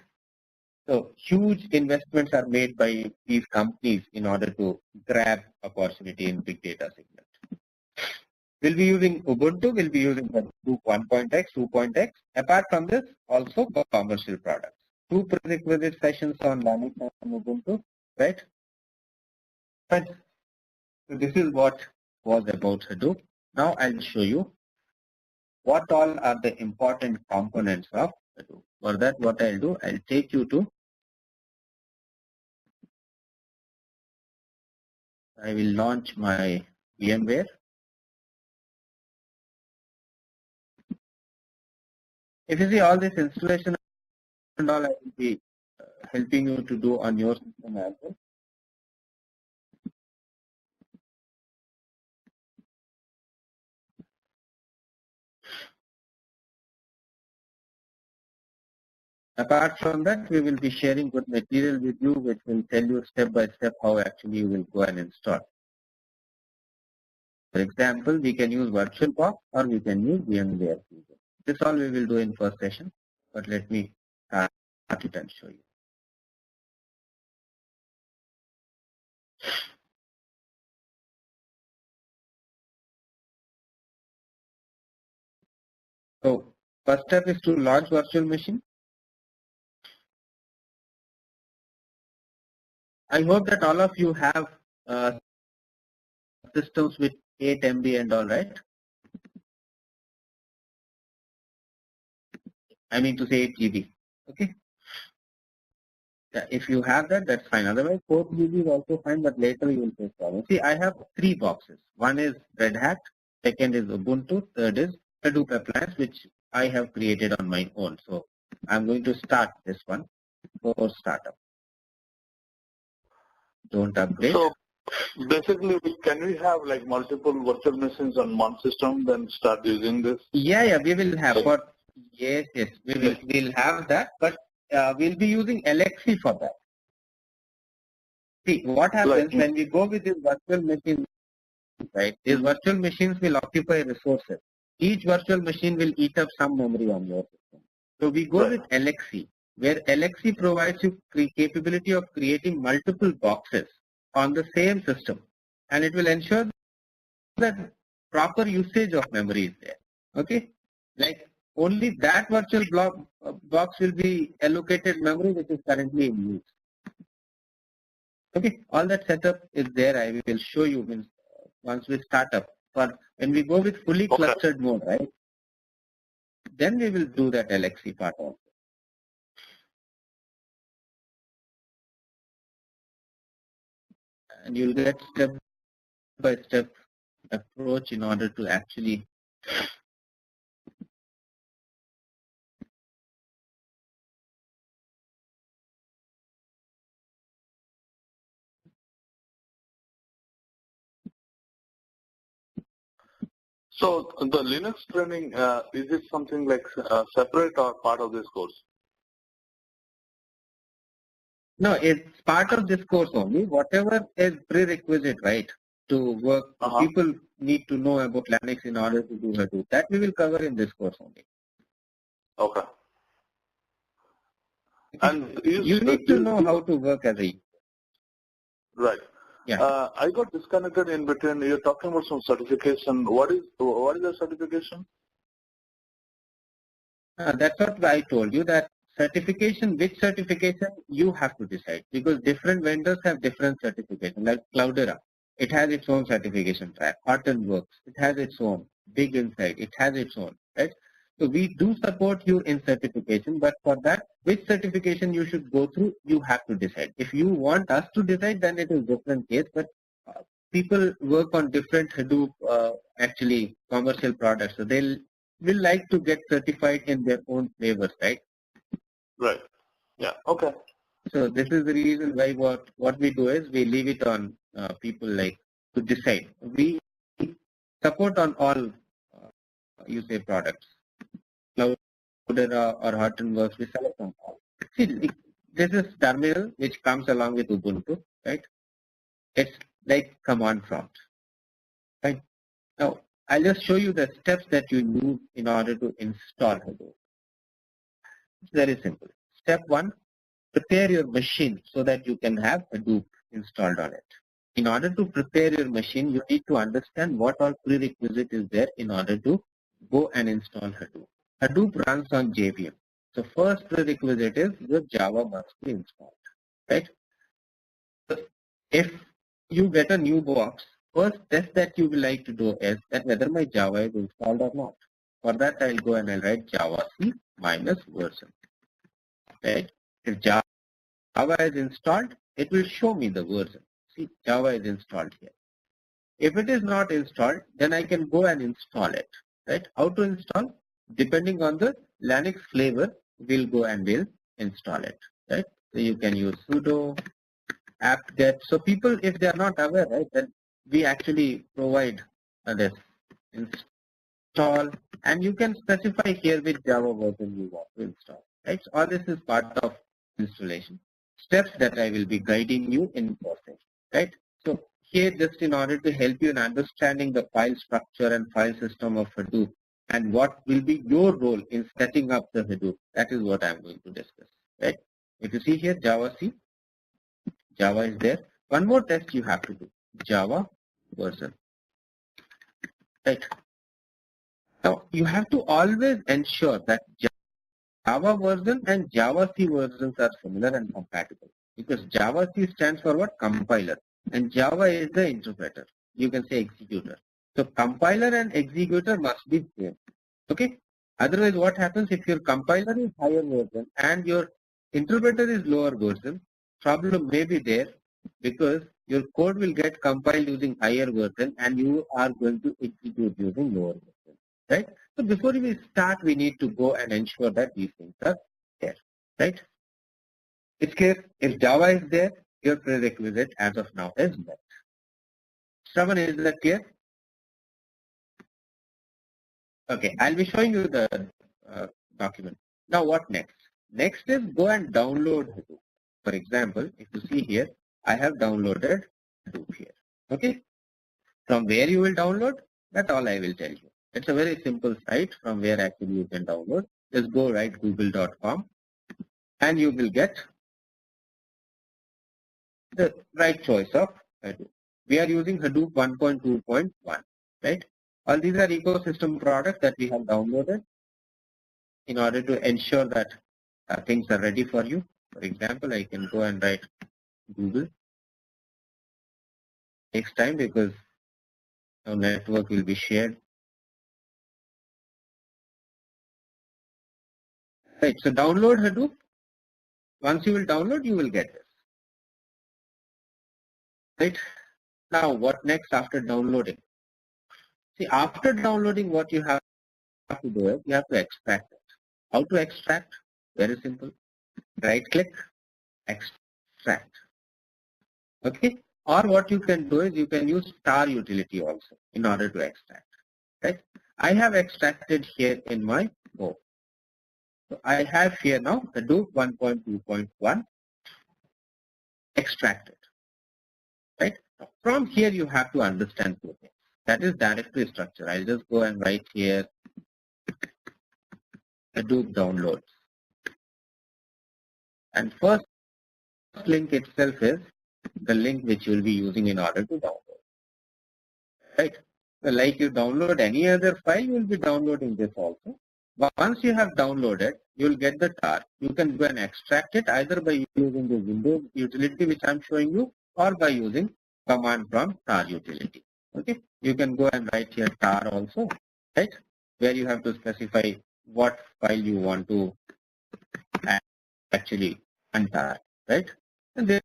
So huge investments are made by these companies in order to grab opportunity in big data segment. We'll be using Ubuntu, we'll be using Hadoop 1.x, 2.x. Apart from this, also commercial products. 2 prerequisite sessions on Linux and Ubuntu, right? But so this is what was about Hadoop. Now I'll show you what all are the important components of Hadoop. For that, what I'll do, I'll take you to, I will launch my VMware. If you see all this installation and all, I will be helping you to do on your system as well. Apart from that, we will be sharing good material with you, which will tell you step by step how actually you will go and install. For example, we can use VirtualBox or we can use VMware. This all we will do in first session, but let me start it and show you. So first step is to launch virtual machine. I hope that all of you have systems with 8 MB and all, right? I mean to say 8 GB. Okay. Yeah, if you have that, that's fine. Otherwise, 4 GB is also fine, but later you will face problems. See, I have 3 boxes. One is Red Hat, second is Ubuntu, third is Hadoop appliance, which I have created on my own. So I'm going to start this one for startup. Don't upgrade. So basically, can we have like multiple virtual machines on one system, then start using this? Yeah, we will have. Yes, we'll have that, but we'll be using LXC for that. See, what happens when we go with these virtual machines, right? These virtual machines will occupy resources. Each virtual machine will eat up some memory on your system. So we go with LXC, where LXC provides you capability of creating multiple boxes on the same system, and it will ensure that proper usage of memory is there. Okay, like only that virtual box will be allocated memory which is currently in use. Okay, all that setup is there. I will show you once we start up. For when we go with fully clustered mode, right? Then we will do that LXC part also. And you'll get step-by-step approach in order to actually So the Linux training, is it something like separate or part of this course? No, it's part of this course only. Whatever is prerequisite, right, to work, people need to know about Linux in order to do Hadoop. That we will cover in this course only. Okay. And you need to know how to work as a user. Right. Yeah. I got disconnected in between. You're talking about some certification. What is the certification? That's what I told you, that certification, which certification you have to decide, because different vendors have different certification. Like Cloudera, it has its own certification track. Hortonworks, it has its own. Big Insight, it has its own, right? So we do support you in certification, but for that, which certification you should go through, you have to decide. If you want us to decide, then it is different case, but people work on different Hadoop, actually commercial products. So they'll will like to get certified in their own flavors, right? Right. Yeah. Okay. So this is the reason why what we do is we leave it on people like to decide. We support on all you say products. Cloudera or Hortonworks, we select on all. See, this is terminal which comes along with Ubuntu, right? It's like command prompt, right? Now, I'll just show you the steps that you use in order to install Hadoop. It's very simple. Step 1, prepare your machine so that you can have Hadoop installed on it. In order to prepare your machine, you need to understand what all prerequisite is there in order to go and install Hadoop. Hadoop runs on JVM. So first prerequisite is your Java must be installed, right? So if you get a new box, first test that you will like to do is that whether my Java is installed or not. For that, I'll go and I'll write Java C minus version, right? If Java is installed, it will show me the version. See, Java is installed here. If it is not installed, then I can go and install it, right? How to install? Depending on the Linux flavor, we'll go and we'll install it, right? So you can use sudo apt-get. So people, if they are not aware, right, then we actually provide this install, and you can specify here which Java version you want to install, right? So all this is part of installation. Steps that I will be guiding you in process, right? So here, just in order to help you in understanding the file structure and file system of Hadoop and what will be your role in setting up the Hadoop, that is what I'm going to discuss, right? If you see here, Java C, Java is there. One more test you have to do, Java version, right? Now, you have to always ensure that Java version and Java C versions are similar and compatible, because Java C stands for what? Compiler, and Java is the interpreter. You can say executor. So compiler and executor must be same. Okay. Otherwise, what happens if your compiler is higher version and your interpreter is lower version? Problem may be there because your code will get compiled using higher version and you are going to execute using lower version. Right? So before we start, we need to go and ensure that these things are there, right? It's clear. If Java is there, your prerequisite as of now is met. Shravan, is that clear? Okay, I'll be showing you the document. Now what next? Next is go and download Hadoop. For example, if you see here, I have downloaded Hadoop here. Okay. From where you will download, that's all I will tell you. It's a very simple site from where actually you can download. Just go write google.com and you will get the right choice of Hadoop. We are using Hadoop 1.2.1, right? All these are ecosystem products that we have downloaded in order to ensure that things are ready for you. For example, I can go and write Google. Takes time because our network will be shared. Right, so download Hadoop. Once you will download, you will get this. Right, now what next after downloading? See, after downloading, what you have to do is you have to extract it. How to extract? Very simple. Right click, extract. Okay. Or what you can do is you can use star utility also in order to extract. Right. I have extracted here in my code. So I have here now Hadoop 1.2.1 extracted. Right. Now, from here you have to understand two things. That is directory structure. I'll just go and write here Hadoop downloads. And first link itself is the link which you will be using in order to download. Right. So like you download any other file, you will be downloading this also. But once you have downloaded, you will get the tar. You can go and extract it either by using the Windows utility which I'm showing you or by using command from tar utility. Okay. You can go and write here tar also, right? Where you have to specify what file you want to actually untar, right? And this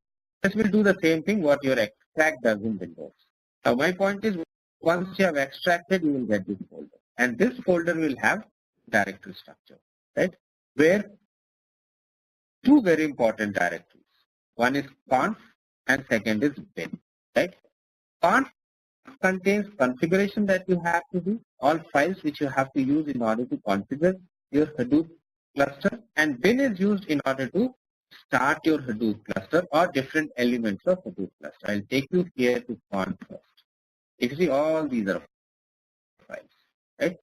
will do the same thing what your extract does in Windows. Now my point is once you have extracted, you will get this folder. And this folder will have directory structure, right? Where two very important directories. One is conf and second is bin, right? Conf contains configuration that you have to do, all files which you have to use in order to configure your Hadoop cluster, and bin is used in order to start your Hadoop cluster or different elements of Hadoop cluster. I'll take you here to conf first. If you see, all these are files, right?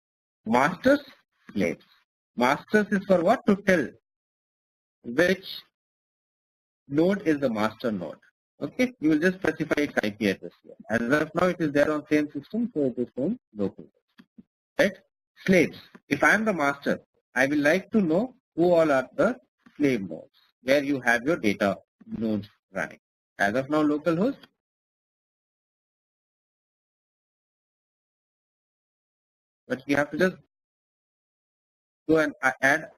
Masters, slaves. Masters is for what? To tell which node is the master node. Okay, you will just specify its IP address here. As of now, it is there on same system, so it is on local. Right? Slaves. If I am the master, I will like to know who all are the slave nodes, where you have your data nodes running. As of now, localhost. But we have to just go and add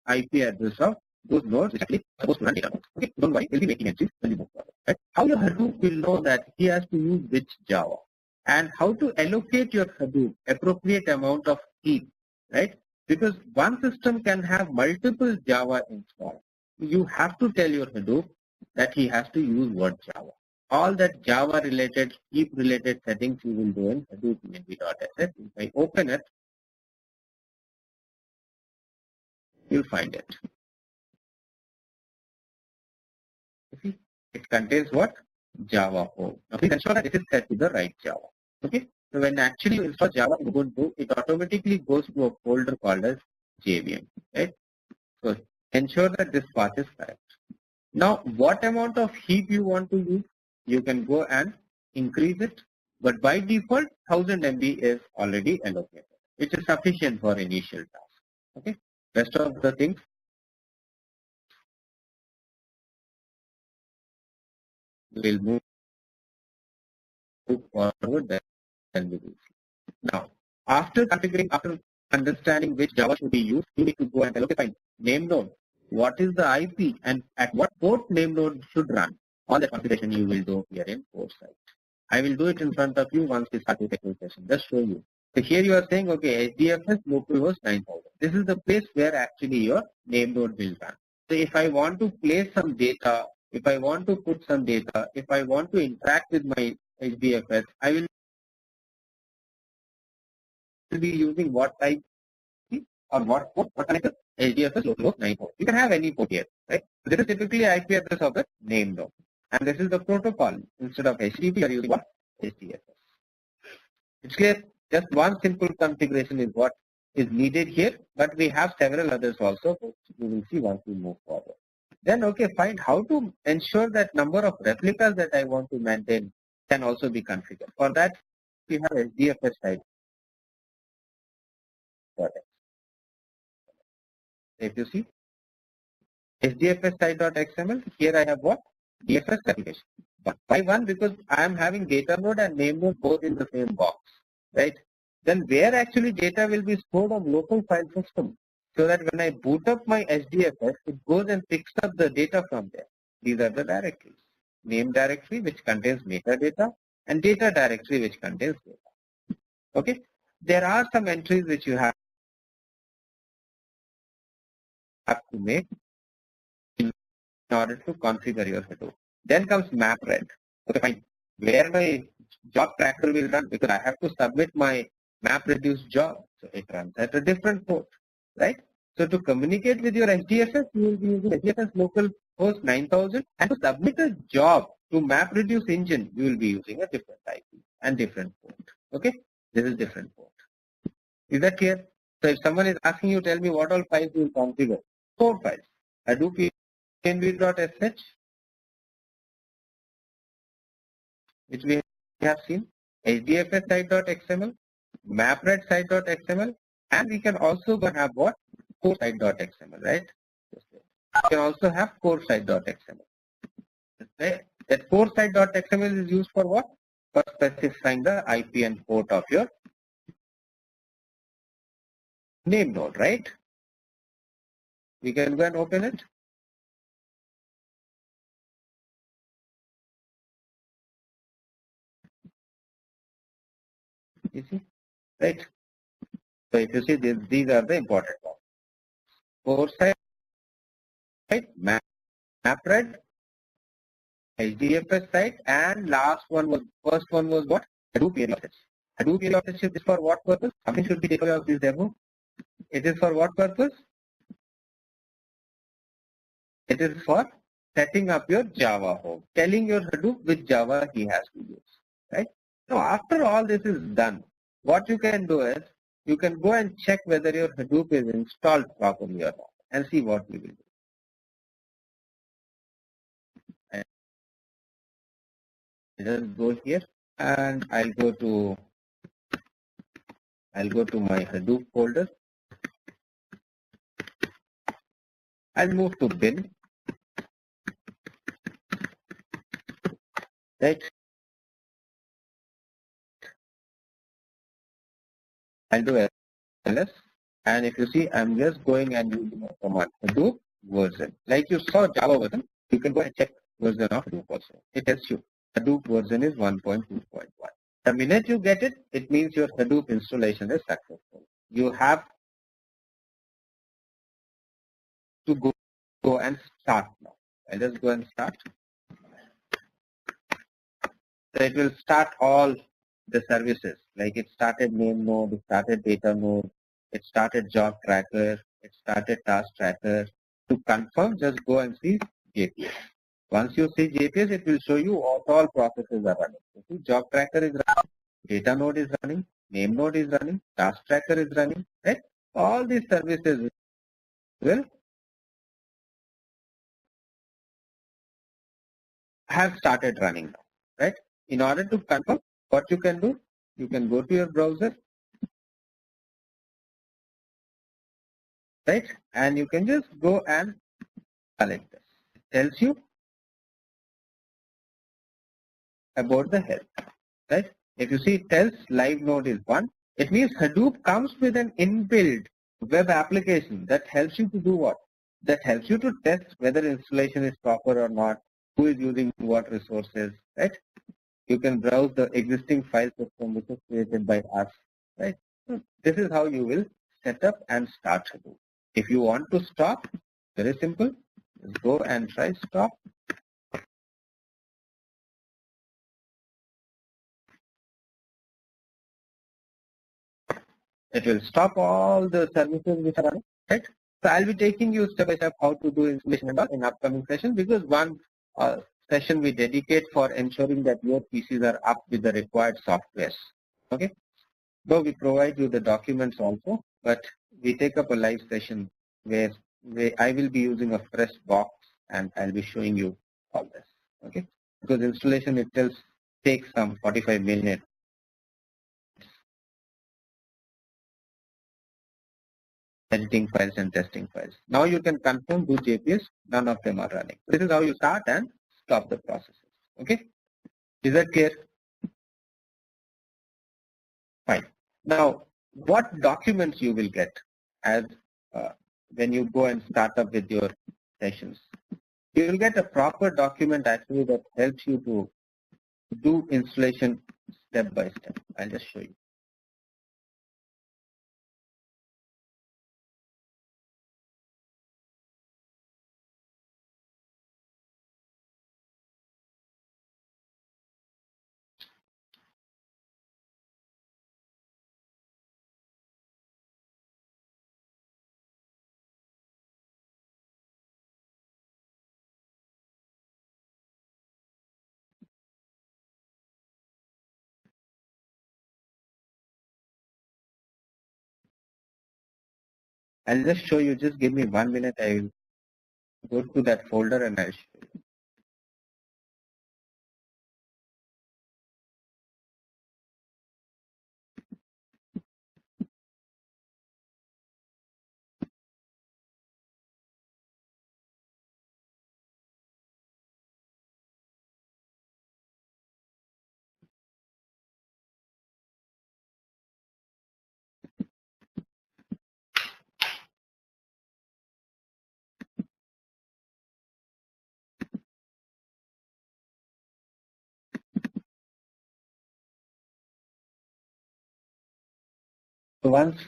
IP address of those nodes which are supposed to run data nodes. Okay, don't worry, we'll be making entries when we move forward. Right? How your Hadoop will know that he has to use which Java, and how to allocate your Hadoop appropriate amount of heap, right? Because one system can have multiple Java installed. You have to tell your Hadoop that he has to use what Java. All that Java related, heap related settings you will do in Hadoop env.sh. If I open it, you'll find it. See, it contains what? Java home. Now please ensure that it is set to the right Java. Okay. So when actually you install Java in Ubuntu, it automatically goes to a folder called as JVM. Right. So ensure that this path is correct. Now what amount of heap you want to use? You can go and increase it. But by default, 1000 MB is already allocated, which is sufficient for initial task. Okay. Rest of the things will move forward, then we will see. Now, after configuring, after understanding which Java should be used, you need to go and allocate name node. What is the IP and at what port name node should run? All the configuration you will do here in course site. I will do it in front of you once we start the technical session. Just show you. So here you are saying, okay, HDFS localhost 9000. This is the place where actually your name node will run. So if I want to place some data, if I want to put some data, if I want to interact with my HDFS, I will be using what type or what port? What connector? HDFS localhost 9000. You can have any port here, right? This is typically IP address of the name node. And this is the protocol. Instead of HTTP, you are using what? HDFS. It's clear. Just one simple configuration is what is needed here, but we have several others also, which we will see once we move forward. Then, okay, fine. How to ensure that number of replicas that I want to maintain can also be configured. For that, we have HDFS type. If you see HDFS site.xml, here I have what? DFS application. Why one? Because I am having data node and name node both in the same box, right? Then where actually data will be stored on local file system, so that when I boot up my HDFS, it goes and picks up the data from there. These are the directories. Name directory, which contains metadata, and data directory, which contains data. Okay? There are some entries which you have to make in order to configure your Hadoop. Then comes MapRed. Okay, fine. Where my job tracker will run, because I have to submit my MapReduce job. So it runs at a different port, right? So to communicate with your HDFS, you will be using HDFS localhost 9000, and to submit a job to MapReduce engine, you will be using a different IP and different port. Okay, this is different port. Is that clear? So if someone is asking you, tell me what all files you will configure. 4 files. Hadoop env.sh, which we have seen, HDFS site.xml, MapRed site.xml, and we can also have what? Core site.xml, right? We can also have core site.xml. Right? That core site.xml is used for what? For specifying the IP and port of your name node, right? We can go and open it. You see, right? So if you see this, these are the important ones. Core site, MapRed, HDFS site, and last one was, first one was what? Hadoop ELSH. Hadoop ELSH is for what purpose? Something should be taken out of this demo. It is for what purpose? It is for setting up your Java home, telling your Hadoop which Java he has to use, right? Now, after all this is done, what you can do is, you can go and check whether your Hadoop is installed properly or not, and see what we will do. I just go here, and I'll go to my Hadoop folder. I'll move to bin, right? I'll do ls, and if you see, I'm just going and using a command Hadoop version. Like you saw Java version, you can go and check version of Hadoop also. It tells you Hadoop version is 1.2.1. The minute you get it, it means your Hadoop installation is successful. You have to go and start now. I'll just go and start. So it will start all the services, like it started name node, it started data node, it started job tracker, it started task tracker. To confirm, just go and see JPS. Once you see JPS, it will show you what all processes are running. You see, job tracker is running, data node is running, name node is running, task tracker is running, right? All these services will have started running now, right? In order to confirm, what you can do, you can go to your browser, right? And you can just go and select this. It tells you about the health, right? If you see it tells live node is 1, it means Hadoop comes with an inbuilt web application that helps you to do what? That helps you to test whether installation is proper or not, who is using what resources, right? You can browse the existing file system which is created by us, right? This is how you will set up and start Hadoop. If you want to stop, very simple. Just go and try stop. It will stop all the services which are running, right? So I'll be taking you step by step how to do installation and all in upcoming sessions, because one session we dedicate for ensuring that your PCs are up with the required softwares. Okay. Though we provide you the documents also, but we take up a live session where I will be using a fresh box and I'll be showing you all this. Okay. Because installation itself takes some 45 minutes. Editing files and testing files. Now you can confirm do JPS, none of them are running. This is how you start and stop the processes. Okay. Is that clear? Fine. Now, what documents you will get as when you go and start up with your sessions? You will get a proper document actually that helps you to do installation step by step. I'll just show you. I'll just show you. Just give me 1 minute. I will go to that folder and I'll show you. So once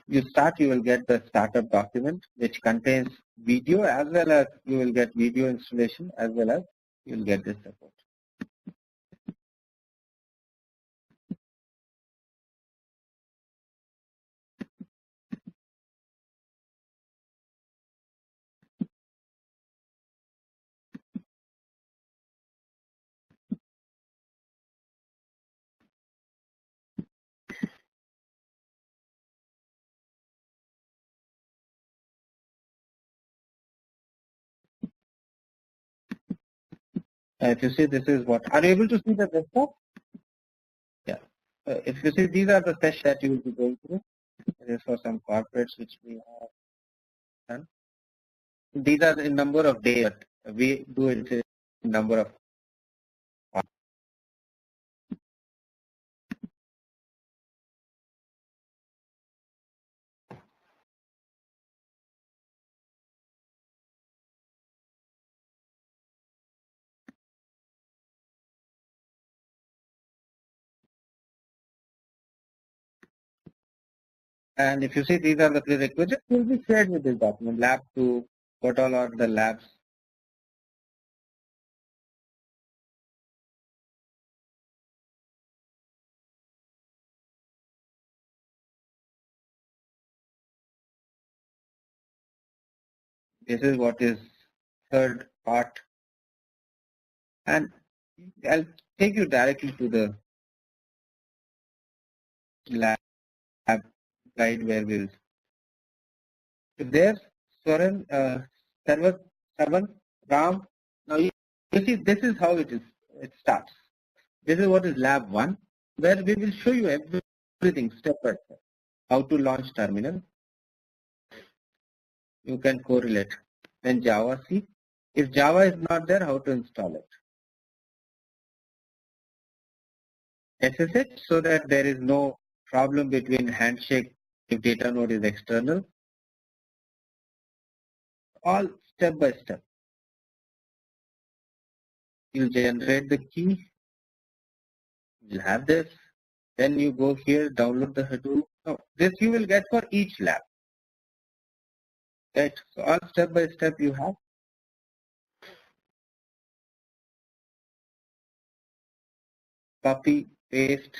you start, you will get the startup document which contains video, as well as you will get video installation, as well as you will get this support. If you see, this is what, are you able to see the desktop? Yeah. If you see, these are the sessions that you will be going through. This is for some corporates which we have done. These are the number of days. We do it in number of. And if you see, these are the prerequisites, will be shared with this document. Lab 2, what all are the labs. This is what is third part. And I'll take you directly to the lab guide where we'll. So there's Swaran, Sarvan, Ram. Now you see, this is how it is. It starts. This is what is lab 1, where we will show you everything step by step. How to launch terminal. You can correlate. Then Java C. If Java is not there, how to install it. SSH, so that there is no problem between handshake if data node is external. All step by step. You generate the key. You'll have this. Then you go here, download the Hadoop. No, this you will get for each lab. Right. So all step by step you have. Copy, paste.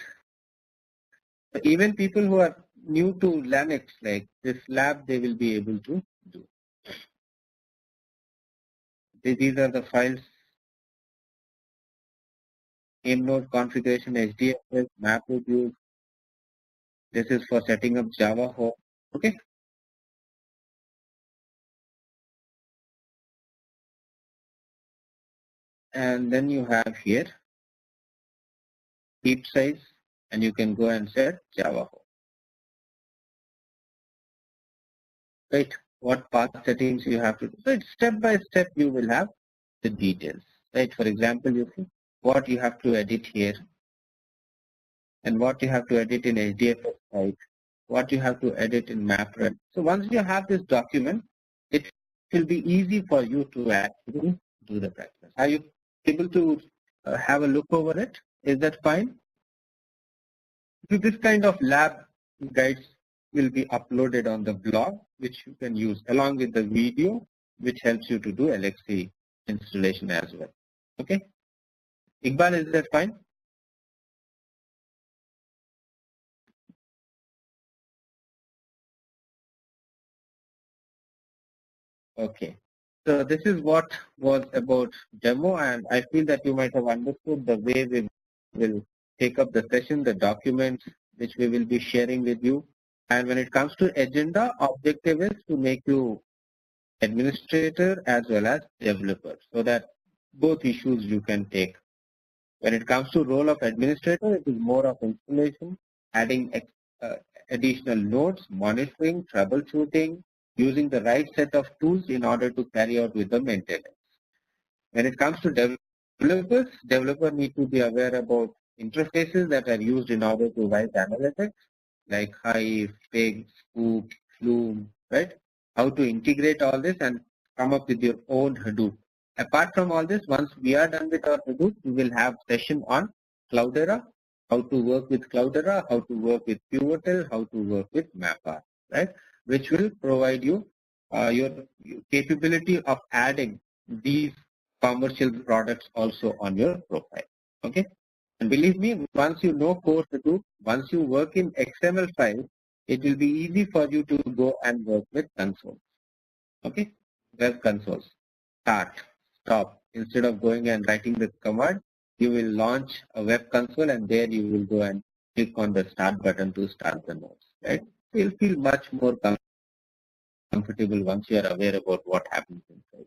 So even people who are new to Linux, like this lab, they will be able to do. These are the files. Name node configuration, HDFS, MapReduce. This is for setting up Java home. Okay. And then you have here heap size, and you can go and set Java home. Right. What path settings you have to do. So it's step by step you will have the details. Right. For example, you see what you have to edit here and what you have to edit in HDFS site, what you have to edit in MapReduce. So once you have this document, it will be easy for you to actually do the practice. Are you able to have a look over it? Is that fine? So this kind of lab guides will be uploaded on the blog, which you can use along with the video, which helps you to do LXC installation as well. Okay. Iqbal, is that fine? Okay. So this is what was about demo, and I feel that you might have understood the way we will take up the session, the documents which we will be sharing with you. And when it comes to agenda, objective is to make you administrator as well as developer, so that both issues you can take. When it comes to role of administrator, it is more of installation, adding additional nodes, monitoring, troubleshooting, using the right set of tools in order to carry out with the maintenance. When it comes to developers, developers need to be aware about interfaces that are used in order to write analytics, like Hive, Pig, Scoop, Flume, right? How to integrate all this and come up with your own Hadoop. Apart from all this, once we are done with our Hadoop, we will have session on Cloudera, how to work with Cloudera, how to work with Pivotal, how to work with MapR, right? Which will provide you your capability of adding these commercial products also on your profile. Okay. And believe me, once you know core Hadoop, once you work in XML files, it will be easy for you to go and work with consoles. Okay. Web consoles. Start, stop. Instead of going and writing the command, you will launch a web console, and there you will go and click on the start button to start the nodes. Right. You'll feel much more comfortable once you are aware about what happens inside.